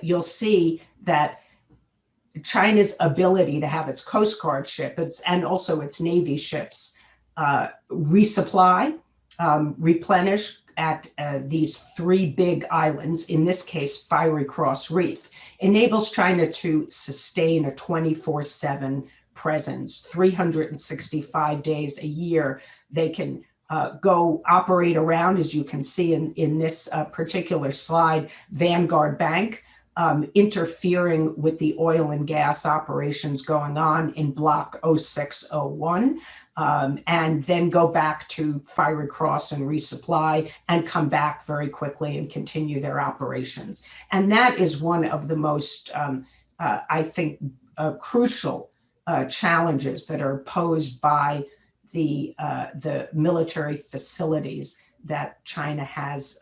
you'll see that China's ability to have its Coast Guard ships and also its Navy ships resupply, replenish at these 3 big islands, in this case, Fiery Cross Reef, enables China to sustain a 24/7 presence, 365 days a year. They can go operate around, as you can see in this particular slide, Vanguard Bank, interfering with the oil and gas operations going on in Block 0601, and then go back to Fiery Cross and resupply and come back very quickly and continue their operations. And that is one of the most, I think, crucial challenges that are posed by the military facilities that China has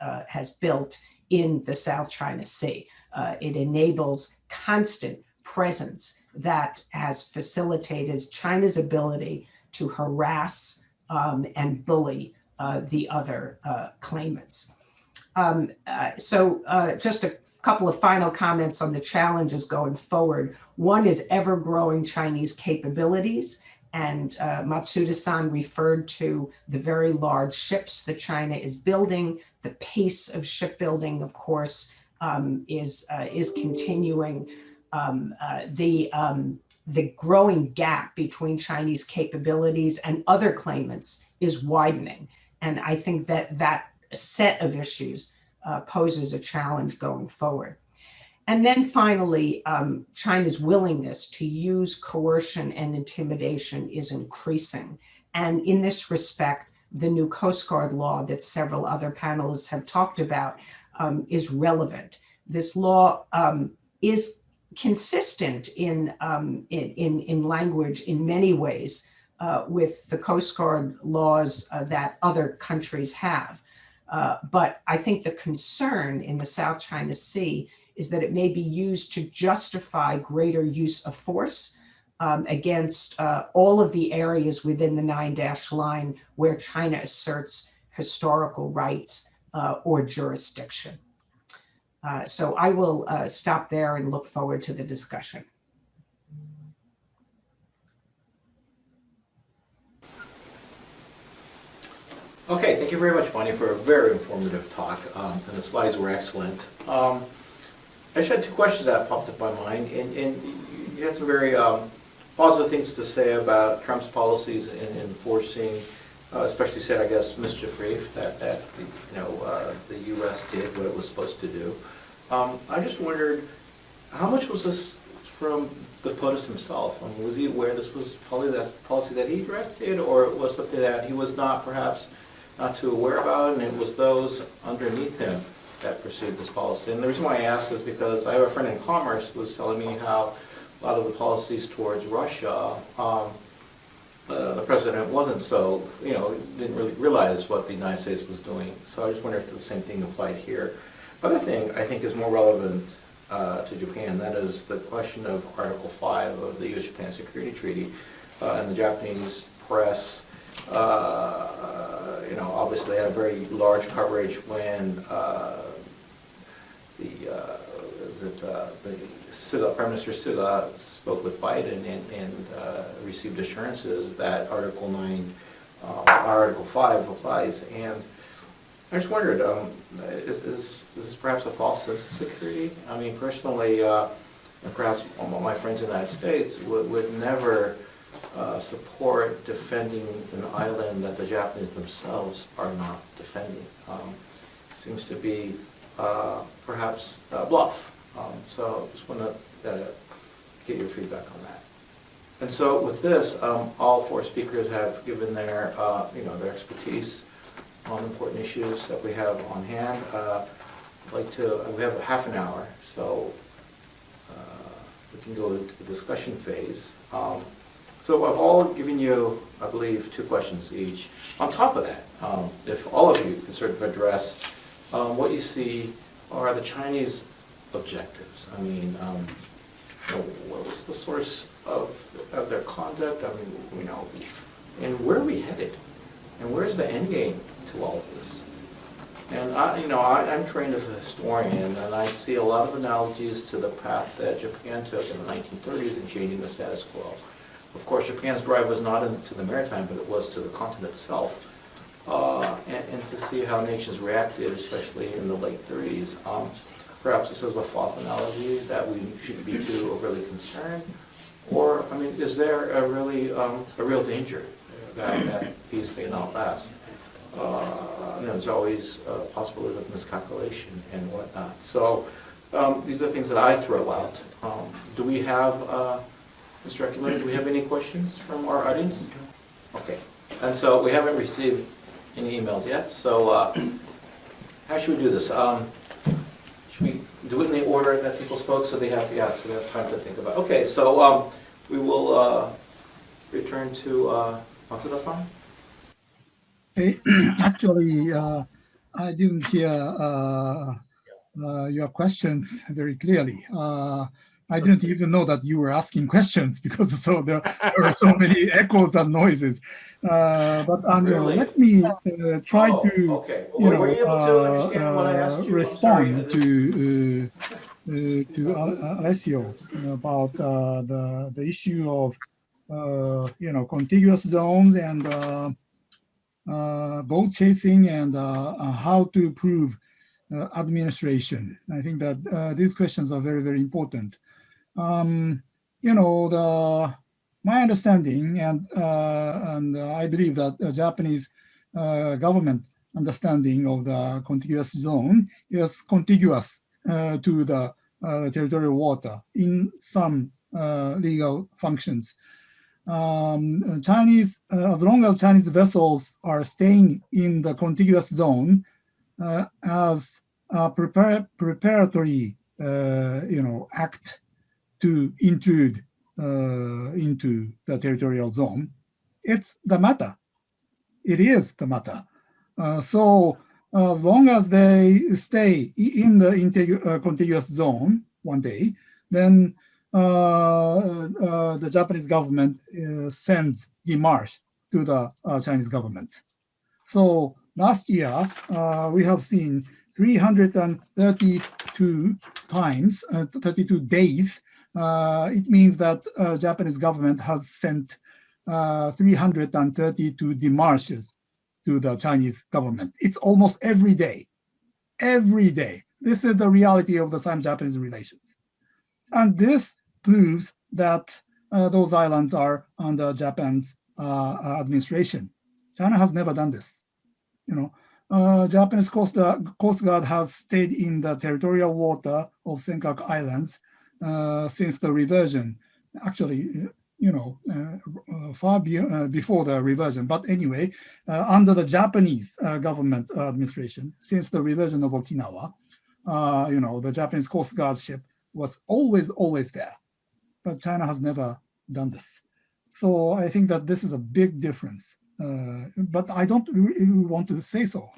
built in the South China Sea. It enables constant presence that has facilitated China's ability to harass and bully the other claimants. So just a couple of final comments on the challenges going forward. One is ever-growing Chinese capabilities, and Matsuda-san referred to the very large ships that China is building. The pace of shipbuilding, of course, is continuing. The growing gap between Chinese capabilities and other claimants is widening. And I think that set of issues poses a challenge going forward. And then finally, China's willingness to use coercion and intimidation is increasing. And in this respect, the new Coast Guard law that several other panelists have talked about is relevant. This law is consistent in language in many ways with the Coast Guard laws that other countries have. But I think the concern in the South China Sea is that it may be used to justify greater use of force against all of the areas within the 9-dash line where China asserts historical rights or jurisdiction. So I will stop there and look forward to the discussion. Okay, thank you very much, Bonnie, for a very informative talk, and the slides were excellent. I just had 2 questions that popped up in my mind, and you had some very positive things to say about Trump's policies in enforcing, especially said, I guess, mischief rate, that the U.S. did what it was supposed to do. I just wondered, how much was this from the POTUS himself? I mean, was he aware this was probably the policy that he directed, or it was something that he was not perhaps not too aware about, and it was those underneath him? that pursued this policy. And the reason why I asked is because I have a friend in commerce who was telling me how a lot of the policies towards Russia, the president wasn't so, didn't really realize what the United States was doing. So I just wonder if the same thing applied here. Other thing I think is more relevant to Japan, that is the question of Article 5 of the U.S.-Japan Security Treaty. And the Japanese press, obviously had a very large coverage when Prime Minister Suga spoke with Biden and received assurances that Article 5 applies. And I just wondered, is this perhaps a false sense of security? I mean, personally, and perhaps my friends in the United States would never support defending an island that the Japanese themselves are not defending. Seems to be perhaps a bluff. So just want to get your feedback on that. And so with this, all four speakers have given their their expertise on important issues that we have on hand. We have half an hour, so we can go into the discussion phase. So I've all given you, I believe, 2 questions each. On top of that, if all of you could sort of address what you see are the Chinese objectives. I mean, what was the source of their conduct? I mean, and where are we headed? And where's the end game to all of this? And I'm trained as a historian, and I see a lot of analogies to the path that Japan took in the 1930s in changing the status quo. Of course, Japan's drive was not into the maritime, but it was to the continent itself. And to see how nations reacted, especially in the late 30s. Perhaps this is a false analogy that we shouldn't be too overly concerned. Or, I mean, is there a real danger that peace may not last? There's always a possibility of miscalculation and whatnot. So these are things that I throw out. Do we have, Mr. Akinley, do we have any questions from our audience? Okay. And so we haven't received any emails yet. So how should we do this? Should we do it in the order that people spoke so they have time to think about? Okay. So we will return to Matsuda-san. Actually, I didn't hear your questions very clearly. I didn't even know that you were asking questions because there are so many echoes and noises. But Really? let me try to okay. Well, were you able to understand what I asked you? respond to Alessio about the issue of contiguous zones and boat chasing and how to prove administration. I think that these questions are very, very important. My understanding and I believe that the Japanese government understanding of the contiguous zone is contiguous to the territorial water in some legal functions. Chinese, as long as Chinese vessels are staying in the contiguous zone as a preparatory, act to intrude into the territorial zone, it's the matter. It is the matter. So as long as they stay in the contiguous zone one day, then the Japanese government sends demarche to the Chinese government. So last year, we have seen 332 times, 32 days. It means that Japanese government has sent 332 demarches to the Chinese government. It's almost every day. Every day. This is the reality of the Sino-Japanese relations. And this proves that those islands are under Japan's administration. China has never done this. Japanese Coast Guard has stayed in the territorial water of Senkaku Islands since the reversion. Actually, far before the reversion. But anyway, under the Japanese government administration, since the reversion of Okinawa, the Japanese Coast Guard ship was always there. But China has never done this. So I think that this is a big difference. But I don't really want to say so,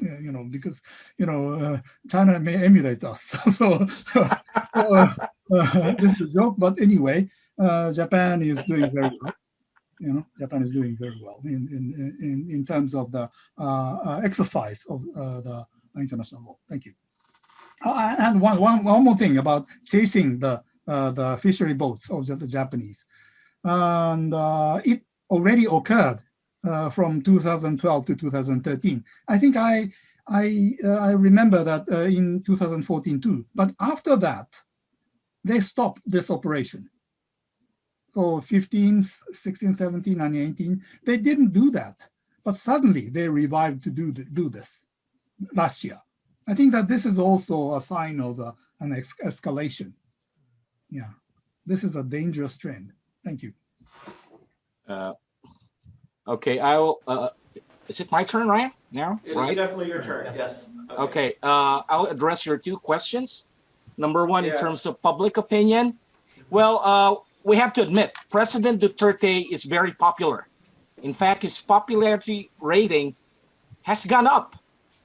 because, China may emulate us. So this is a joke. But anyway, Japan is doing very well. Japan is doing very well in terms of the exercise of the international law. Thank you. And one more thing about chasing the fishery boats of the Japanese, and it already occurred from 2012 to 2013. I think I remember that in 2014 too. But after that, they stopped this operation. So 15, 16, 17, and 18, they didn't do that. But suddenly they revived to do this last year. I think that this is also a sign of an escalation. Yeah, this is a dangerous trend. Thank you. Okay, I will. Is it my turn, Ryan? Now, It is right? definitely your turn, yes. Okay, I'll address your two questions. Number one, in Yeah. terms of public opinion, well, we have to admit, President Duterte is very popular. In fact, his popularity rating has gone up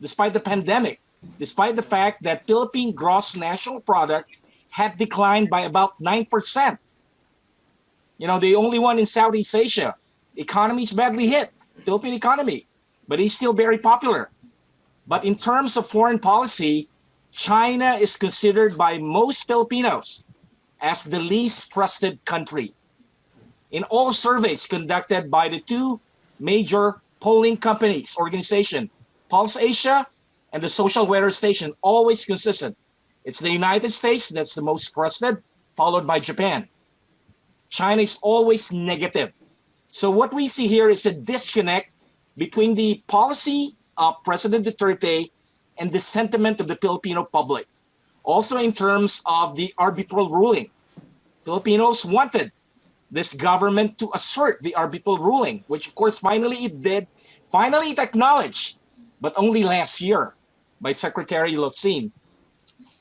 despite the pandemic, despite the fact that Philippine gross national product had declined by about 9%. The only one in Southeast Asia. Economy is badly hit, Philippine economy, but he's still very popular. But in terms of foreign policy, China is considered by most Filipinos as the least trusted country. In all surveys conducted by the two major polling companies, organization, Pulse Asia and the Social Weather Station, always consistent. It's the United States that's the most trusted, followed by Japan. China is always negative. So what we see here is a disconnect between the policy of President Duterte and the sentiment of the Filipino public. Also in terms of the arbitral ruling. Filipinos wanted this government to assert the arbitral ruling, which of course finally it did. Finally it acknowledged, but only last year by Secretary Locsin.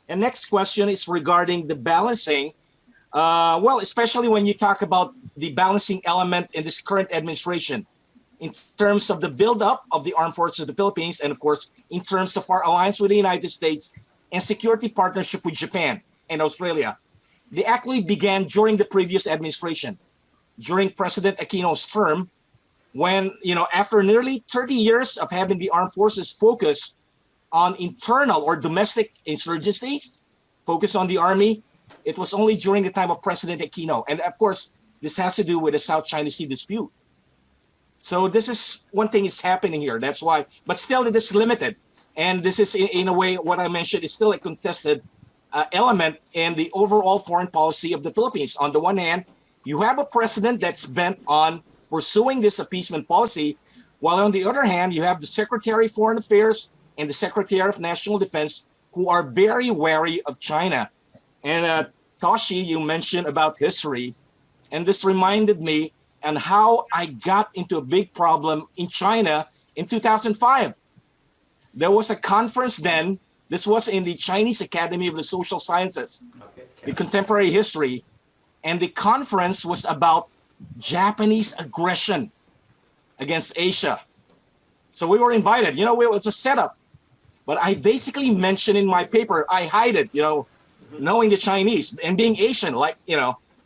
And next question is regarding the balancing. Especially when you talk about the balancing element in this current administration, in terms of the buildup of the armed forces of the Philippines, and of course, in terms of our alliance with the United States and security partnership with Japan and Australia. They actually began during the previous administration, during President Aquino's term, when, after nearly 30 years of having the armed forces focus on internal or domestic insurgencies, focus on the army, it was only during the time of President Aquino. And of course, this has to do with the South China Sea dispute. So this is one thing is happening here. That's why, but still it is limited. And this is in a way, what I mentioned is still a contested element in the overall foreign policy of the Philippines. On the one hand, you have a president that's bent on pursuing this appeasement policy, while on the other hand, you have the Secretary of Foreign Affairs and the Secretary of National Defense who are very wary of China. And Toshi, you mentioned about history, and this reminded me on how I got into a big problem in China in 2005. There was a conference then, this was in the Chinese Academy of the Social Sciences, the contemporary history, and the conference was about Japanese aggression against Asia. So we were invited, it was a setup. But I basically mentioned in my paper, I hide it, knowing the Chinese and being Asian,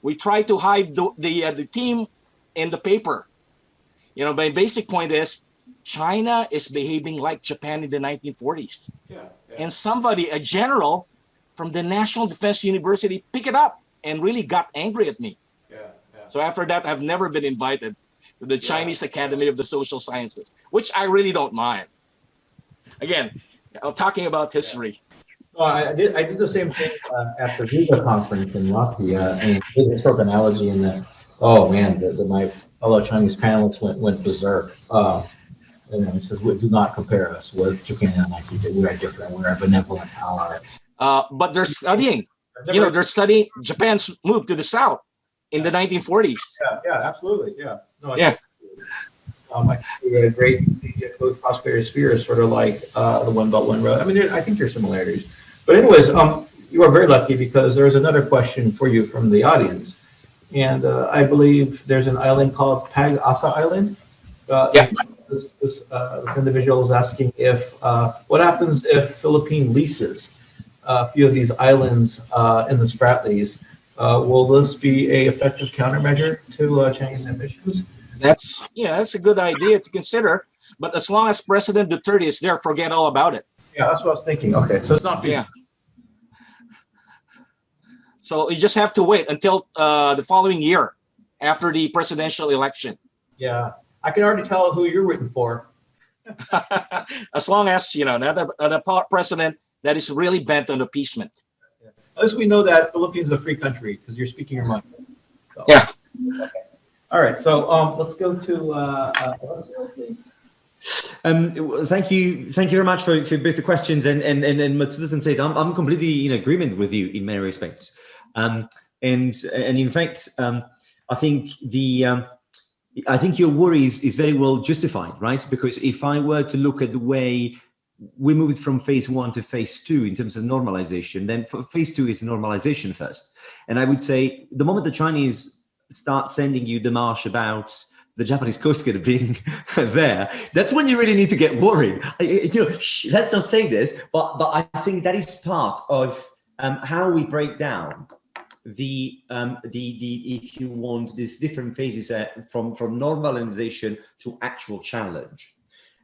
we try to hide the team in the paper. My basic point is China is behaving like Japan in the 1940s. Yeah. And somebody, a general from the National Defense University, picked it up and really got angry at me. Yeah. So after that, I've never been invited to the Chinese Academy of the Social Sciences, which I really don't mind. Again, I'm talking about history. Well, I did the same thing at the Riga conference in Latvia, and did a historical analogy in that. Oh man, my fellow Chinese panelists went berserk. It says, "Do not compare us with Japan. Like we are different. We're a benevolent ally." But they're studying. They're studying Japan's move to the south in the 1940s. Yeah, absolutely. Yeah. No, Yeah. I think a great both prosperous sphere is sort of like the One Belt One Road. I mean, I think there's similarities. But anyways, you are very lucky because there's another question for you from the audience. And I believe there's an island called Pag Asa Island. Yeah. This individual is asking if what happens if Philippine leases a few of these islands in the Spratlys? Will this be a effective countermeasure to Chinese ambitions? That's a good idea to consider. But as long as President Duterte is there, forget all about it. Yeah, that's what I was thinking. Okay, so it's not feasible. Yeah. So you just have to wait until the following year after the presidential election. Yeah, I can already tell who you're rooting for. As long as, not a president that is really bent on appeasement. At least we know that Philippines is a free country because you're speaking your mind. So, Yeah. Okay. All right, so let's go to Alessio, please. Thank you very much for both the questions, and Matsuda says I'm completely in agreement with you in many respects, and in fact I think your worry is very well justified, right? Because if I were to look at the way we moved from phase 1 to phase 2 in terms of normalization, then phase 2 is normalization first, and I would say the moment the Chinese start sending you demarche about the Japanese Coast Guard being there, that's when you really need to get worried. Let's not say this, but I think that is part of how we break down the if you want, these different phases from normalization to actual challenge.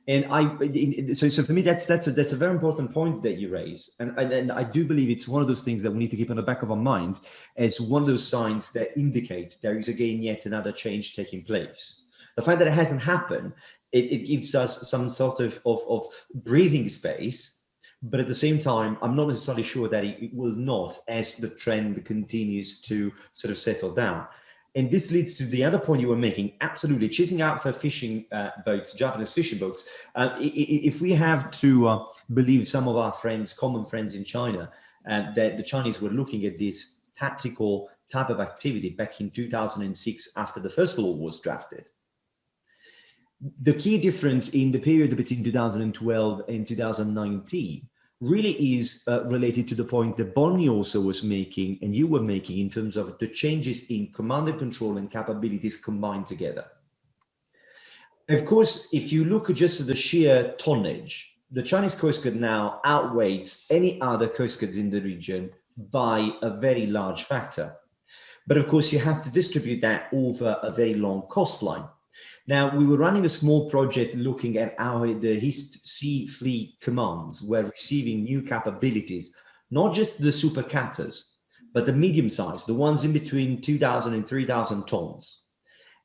And so for me, that's a very important point that you raise, and I do believe it's one of those things that we need to keep in the back of our mind as one of those signs that indicate there is again yet another change taking place. The fact that it hasn't happened, it gives us some sort of breathing space, but at the same time, I'm not necessarily sure that it will not as the trend continues to sort of settle down. And this leads to the other point you were making. Absolutely, chasing out for fishing boats, Japanese fishing boats. If we have to believe some of our friends, common friends in China, that the Chinese were looking at this tactical type of activity back in 2006 after the first law was drafted. The key difference in the period between 2012 and 2019 really is related to the point that Bonnie also was making and you were making in terms of the changes in command and control and capabilities combined together. Of course, if you look just at the sheer tonnage, the Chinese Coast Guard now outweighs any other Coast Guards in the region by a very large factor. But of course, you have to distribute that over a very long coastline. Now, we were running a small project looking at how the East Sea Fleet commands were receiving new capabilities, not just the super cutters, but the medium size, the ones in between 2,000 and 3,000 tons.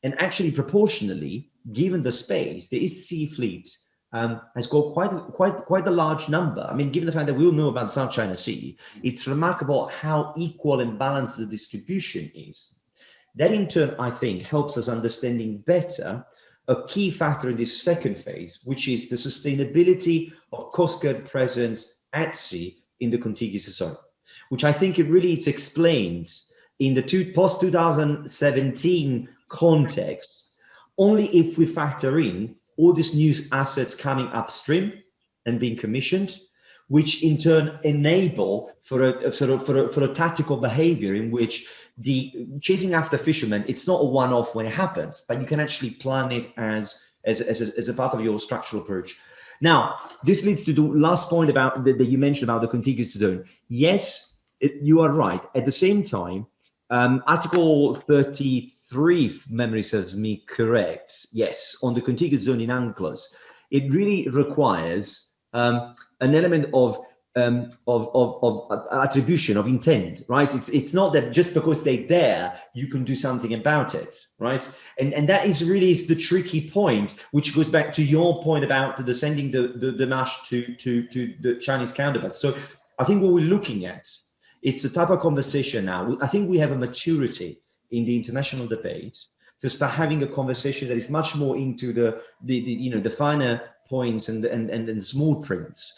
And actually, proportionally, given the space, the East Sea Fleet has got quite a large number. I mean, given the fact that we all know about South China Sea, it's remarkable how equal and balanced the distribution is. That in turn, I think, helps us understanding better a key factor in this second phase, which is the sustainability of Coast Guard presence at sea in the contiguous zone, which I think it's explained in the post-2017 context, only if we factor in all these new assets coming upstream and being commissioned, which in turn enable for a tactical behavior in which the chasing after fishermen, it's not a one-off when it happens, but you can actually plan it as a part of your structural approach. Now, this leads to the last point about that you mentioned about the contiguous zone. Yes, you are right. At the same time, Article 33, if memory serves me correct, yes, on the contiguous zone in UNCLOS, it really requires an element of attribution of intent, right? It's not that just because they're there, you can do something about it, right? And that is really the tricky point, which goes back to your point about the sending the mash to the Chinese counterparts. So I think what we're looking at, it's a type of conversation now. I think we have a maturity in the international debate to start having a conversation that is much more into the finer points and the small prints.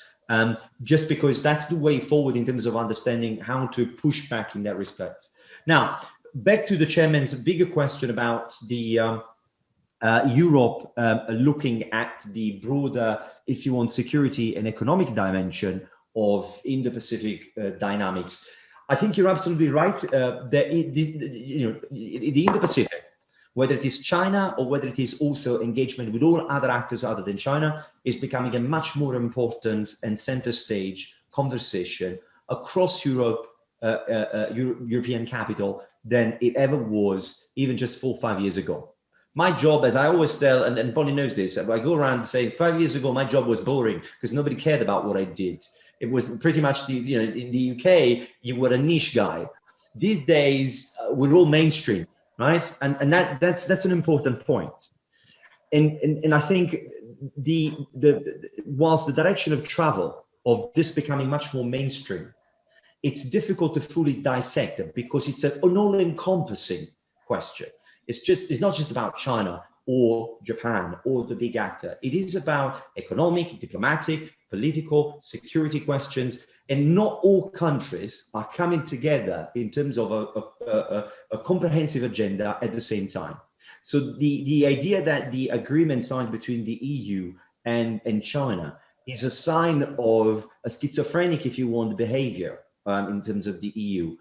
Just because that's the way forward in terms of understanding how to push back in that respect. Now, back to the chairman's bigger question about the Europe looking at the broader, if you want, security and economic dimension of Indo-Pacific dynamics. I think you're absolutely right. The Indo-Pacific, whether it is China or whether it is also engagement with all other actors other than China, is becoming a much more important and center stage conversation across Europe, European capital than it ever was even just 4 or 5 years ago. My job, as I always tell, and Bonnie knows this, I go around saying 5 years ago, my job was boring because nobody cared about what I did. It was pretty much, in the UK, you were a niche guy. These days, we're all mainstream, right? And that's an important point. And I think whilst the direction of travel of this becoming much more mainstream, it's difficult to fully dissect it because it's an all-encompassing question. It's not just about China or Japan or the big actor. It is about economic, diplomatic, political, security questions, and not all countries are coming together in terms of a comprehensive agenda at the same time. So the idea that the agreement signed between the EU and China is a sign of a schizophrenic, if you want, behavior in terms of the EU.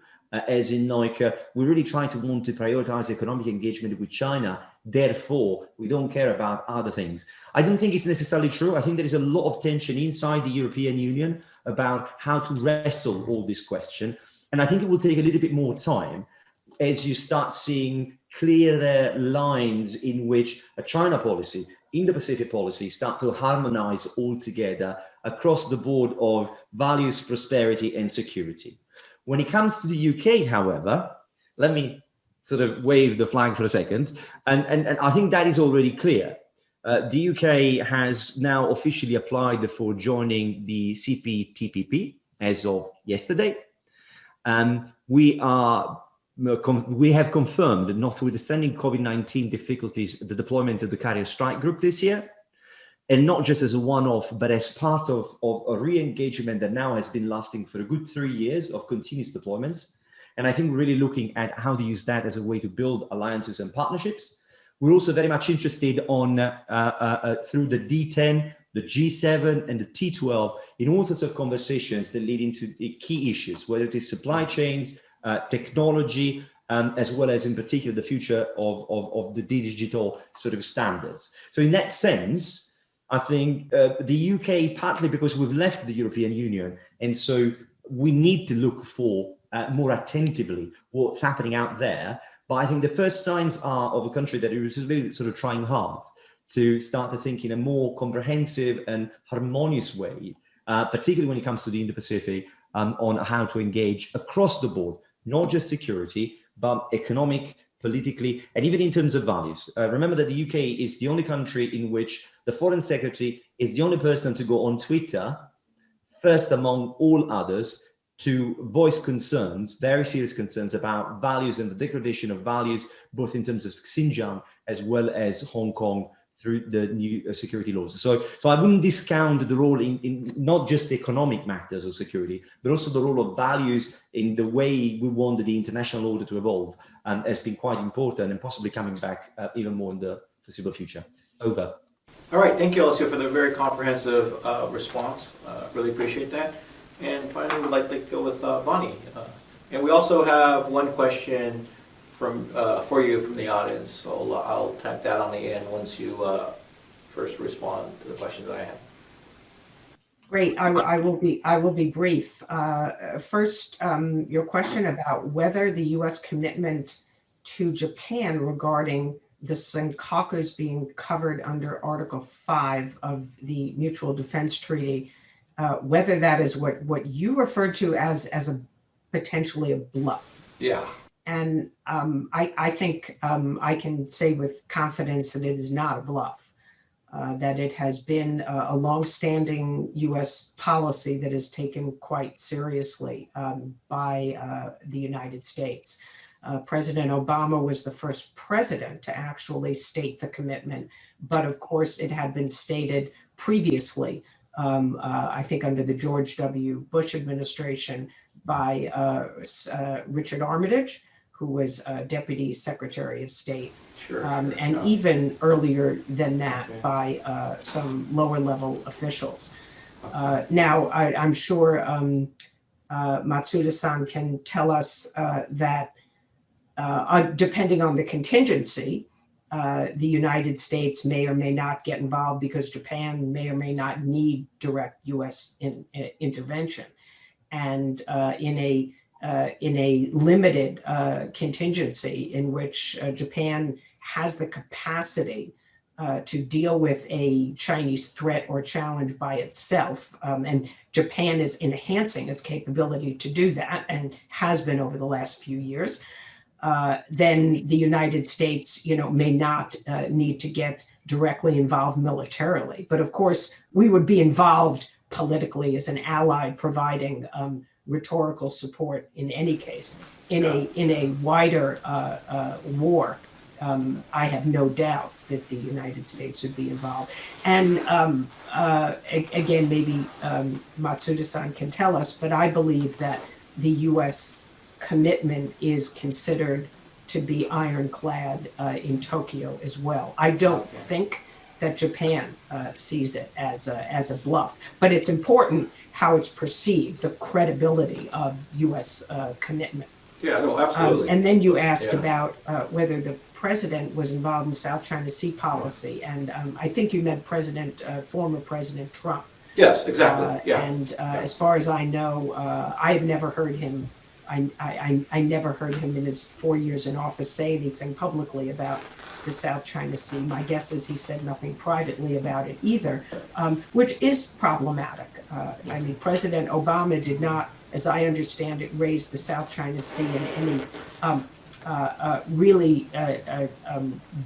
As in, like, we're really trying to want to prioritize economic engagement with China. Therefore, we don't care about other things. I don't think it's necessarily true. I think there is a lot of tension inside the European Union about how to wrestle all this question. And I think it will take a little bit more time as you start seeing clearer lines in which a China policy, Indo-Pacific policy, start to harmonize all together across the board of values, prosperity, and security. When it comes to the UK, however, let me sort of wave the flag for a second. And I think that is already clear. The UK has now officially applied for joining the CPTPP as of yesterday. We have confirmed, notwithstanding COVID-19 difficulties, the deployment of the Carrier Strike Group this year. And not just as a one-off, but as part of a re-engagement that now has been lasting for a good 3 years of continuous deployments. And I think we're really looking at how to use that as a way to build alliances and partnerships. We're also very much interested on, through the D10, the G7 and the T12, in all sorts of conversations that lead into the key issues, whether it is supply chains, technology, as well as in particular the future of the digital sort of standards. So in that sense, I think the UK, partly because we've left the European Union, and so we need to look for more attentively what's happening out there. But I think the first signs are of a country that is really sort of trying hard to start to think in a more comprehensive and harmonious way, particularly when it comes to the Indo-Pacific, on how to engage across the board, not just security, but economic, politically, and even in terms of values. Remember that the UK is the only country in which the foreign secretary is the only person to go on Twitter, first among all others, to voice concerns, very serious concerns about values and the degradation of values, both in terms of Xinjiang as well as Hong Kong through the new security laws. So I wouldn't discount the role in not just economic matters of security, but also the role of values in the way we want the international order to evolve, has been quite important and possibly coming back even more in the foreseeable future. Over. All right, thank you, Alessio, for the very comprehensive response. Really appreciate that. And finally, we'd like to go with Bonnie. And we also have one question for you from the audience, so I'll tap that on the end once you first respond to the questions that I have. Great. I will be brief. First, your question about whether the U.S. commitment to Japan regarding the Senkakus being covered under Article 5 of the Mutual Defense Treaty, whether that is what you referred to as a potentially a bluff. Yeah. And I think I can say with confidence that it is not a bluff, that it has been a longstanding U.S. policy that is taken quite seriously by the United States. President Obama was the first president to actually state the commitment, but of course it had been stated previously, I think under the George W. Bush administration, by Richard Armitage, who was Deputy Secretary of State. Sure. And even earlier than that by some lower level officials. Now, I'm sure Matsuda-san can tell us that depending on the contingency, the United States may or may not get involved because Japan may or may not need direct U.S. intervention. And in a limited contingency in which Japan has the capacity to deal with a Chinese threat or challenge by itself, and Japan is enhancing its capability to do that and has been over the last few years, then the United States, may not need to get directly involved militarily. But of course, we would be involved politically as an ally, providing rhetorical support in any case. In a wider war, I have no doubt that the United States would be involved. And again, maybe Matsuda-san can tell us, but I believe that the U.S. commitment is considered to be ironclad in Tokyo as well. I don't think that Japan sees it as a bluff, but it's important how it's perceived, the credibility of U.S. commitment. Yeah, no, absolutely. And then you asked about whether the president was involved in South China Sea policy, and I think you meant former President Trump. Yes, exactly. And as far as I know, I have never heard him. I never heard him in his 4 years in office say anything publicly about the South China Sea. My guess is he said nothing privately about it either, which is problematic. President Obama did not, as I understand it, raise the South China Sea in any really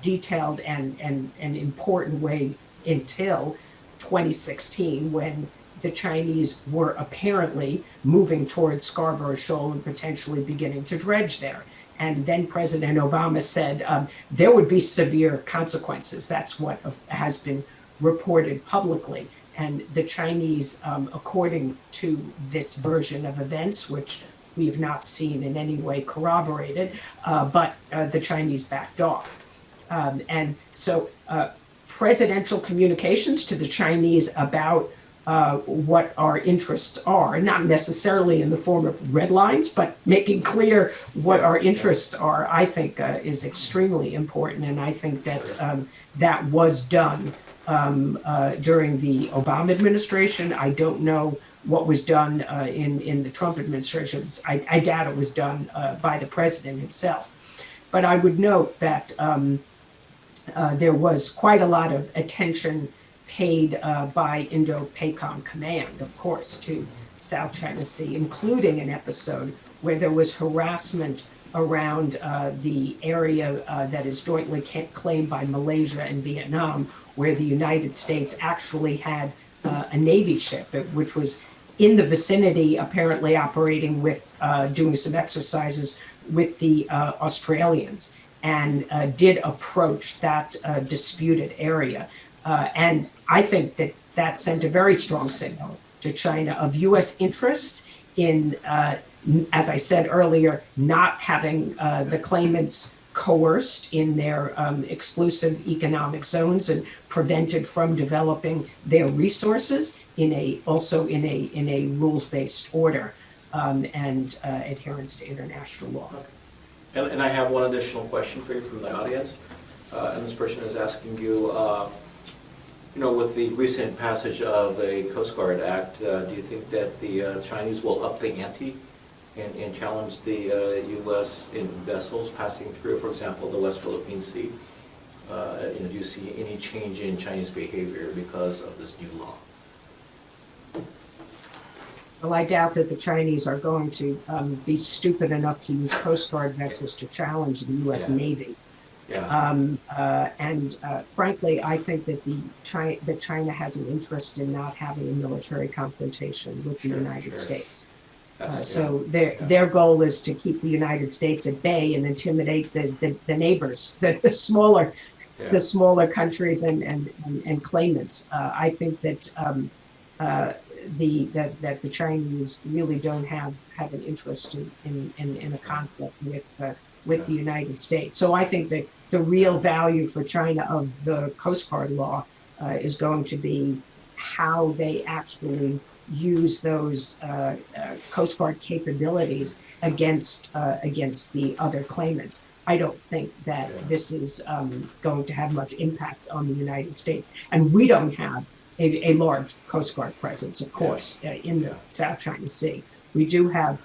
detailed and important way until 2016, when the Chinese were apparently moving towards Scarborough Shoal and potentially beginning to dredge there. And then President Obama said there would be severe consequences. That's what has been reported publicly. And the Chinese, according to this version of events, which we have not seen in any way corroborated, but the Chinese backed off. And so presidential communications to the Chinese about what our interests are, not necessarily in the form of red lines, but making clear what our interests are, I think is extremely important. And I think that that was done during the Obama administration. I don't know what was done in the Trump administration. I doubt it was done by the president himself. But I would note that there was quite a lot of attention paid by Indo-PACOM Command, of course, to South China Sea, including an episode where there was harassment around the area that is jointly claimed by Malaysia and Vietnam, where the United States actually had a Navy ship, which was in the vicinity, apparently operating with, doing some exercises with the Australians, and did approach that disputed area. And I think that that sent a very strong signal to China of U.S. interest in, as I said earlier, not having the claimants coerced in their exclusive economic zones and prevented from developing their resources also in a rules-based order and adherence to international law. Okay. And I have one additional question for you from the audience. And this person is asking you, with the recent passage of the Coast Guard Act, do you think that the Chinese will up the ante and challenge the U.S. in vessels passing through, for example, the West Philippine Sea? Do you see any change in Chinese behavior because of this new law? Well, I doubt that the Chinese are going to be stupid enough to use Coast Guard vessels to challenge the U.S. Navy. Yeah. Frankly, I think that China has an interest in not having a military confrontation with the United States. So their goal is to keep the United States at bay and intimidate the neighbors, the smaller countries and claimants. I think that that the Chinese really don't have an interest in a conflict with the United States. So I think that the real value for China of the Coast Guard law is going to be how they actually use those Coast Guard capabilities against the other claimants. I don't think that this is going to have much impact on the United States. And we don't have a large Coast Guard presence, of course, in the South China Sea. We do have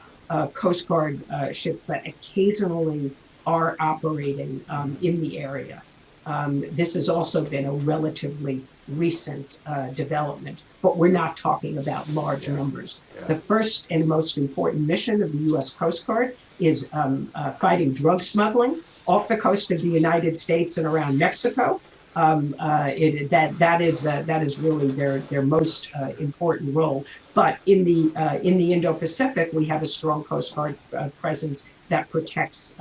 Coast Guard ships that occasionally are operating in the area. This has also been a relatively recent development, but we're not talking about large numbers. The first and most important mission of the U.S. Coast Guard is fighting drug smuggling off the coast of the United States and around Mexico. That is really their most important role. But in the Indo-Pacific, we have a strong Coast Guard presence that protects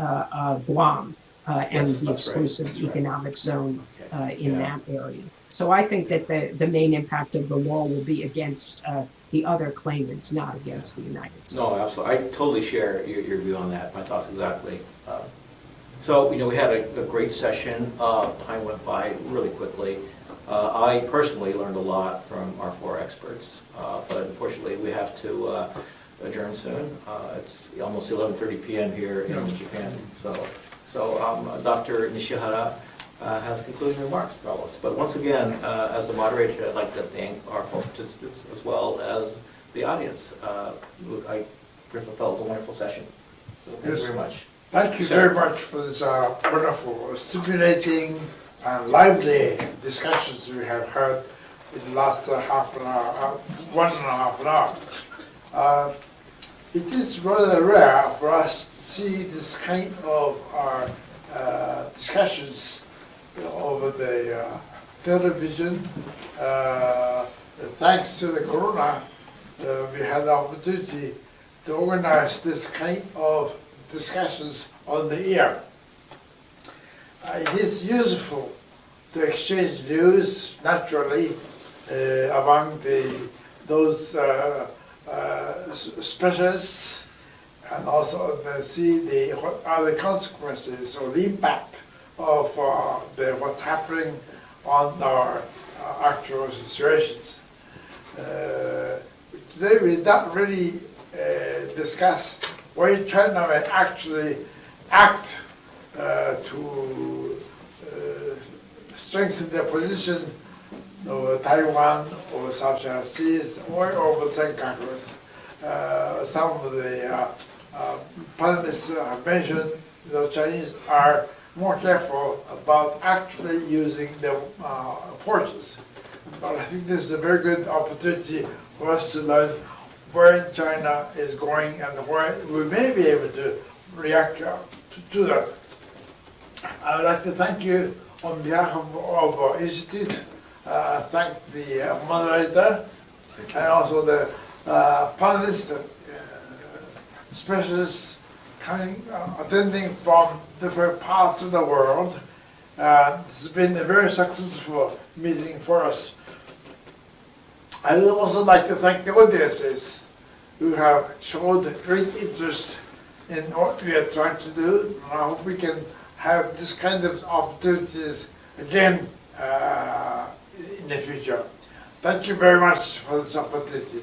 Guam and the exclusive economic zone in that area. So I think that the main impact of the law will be against the other claimants, not against the United States. No, absolutely. I totally share your view on that. My thoughts exactly. So, we had a great session. Time went by really quickly. I personally learned a lot from our four experts, but unfortunately we have to adjourn soon. It's almost 11:30 p.m. here in Japan. So Dr. Nishihara has concluding remarks for all of us. But once again, as the moderator, I'd like to thank our participants as well as the audience. I felt it was a wonderful session. So thank you very much. Thank you very much for this wonderful, stimulating, and lively discussions we have heard in the last half an hour, 1.5 hours. It is rather rare for us to see this kind of discussions over the television. Thanks to the corona, we had the opportunity to organize this kind of discussions on the air. It is useful to exchange views naturally among those specialists, and also see what are the consequences or the impact of what's happening on our actual situations. Today we not really discuss why China may actually act to strengthen their position over Taiwan, over South China Seas, or over Senkaku. Some of the panelists have mentioned the Chinese are more careful about actually using their forces. But I think this is a very good opportunity for us to learn where China is going and where we may be able to react to that. I would like to thank you on behalf of our institute, thank the moderator and also the panelists, specialists coming, attending from different parts of the world. This has been a very successful meeting for us. I would also like to thank the audiences who have showed great interest in what we are trying to do. And I hope we can have this kind of opportunities again in the future. Thank you very much for this opportunity.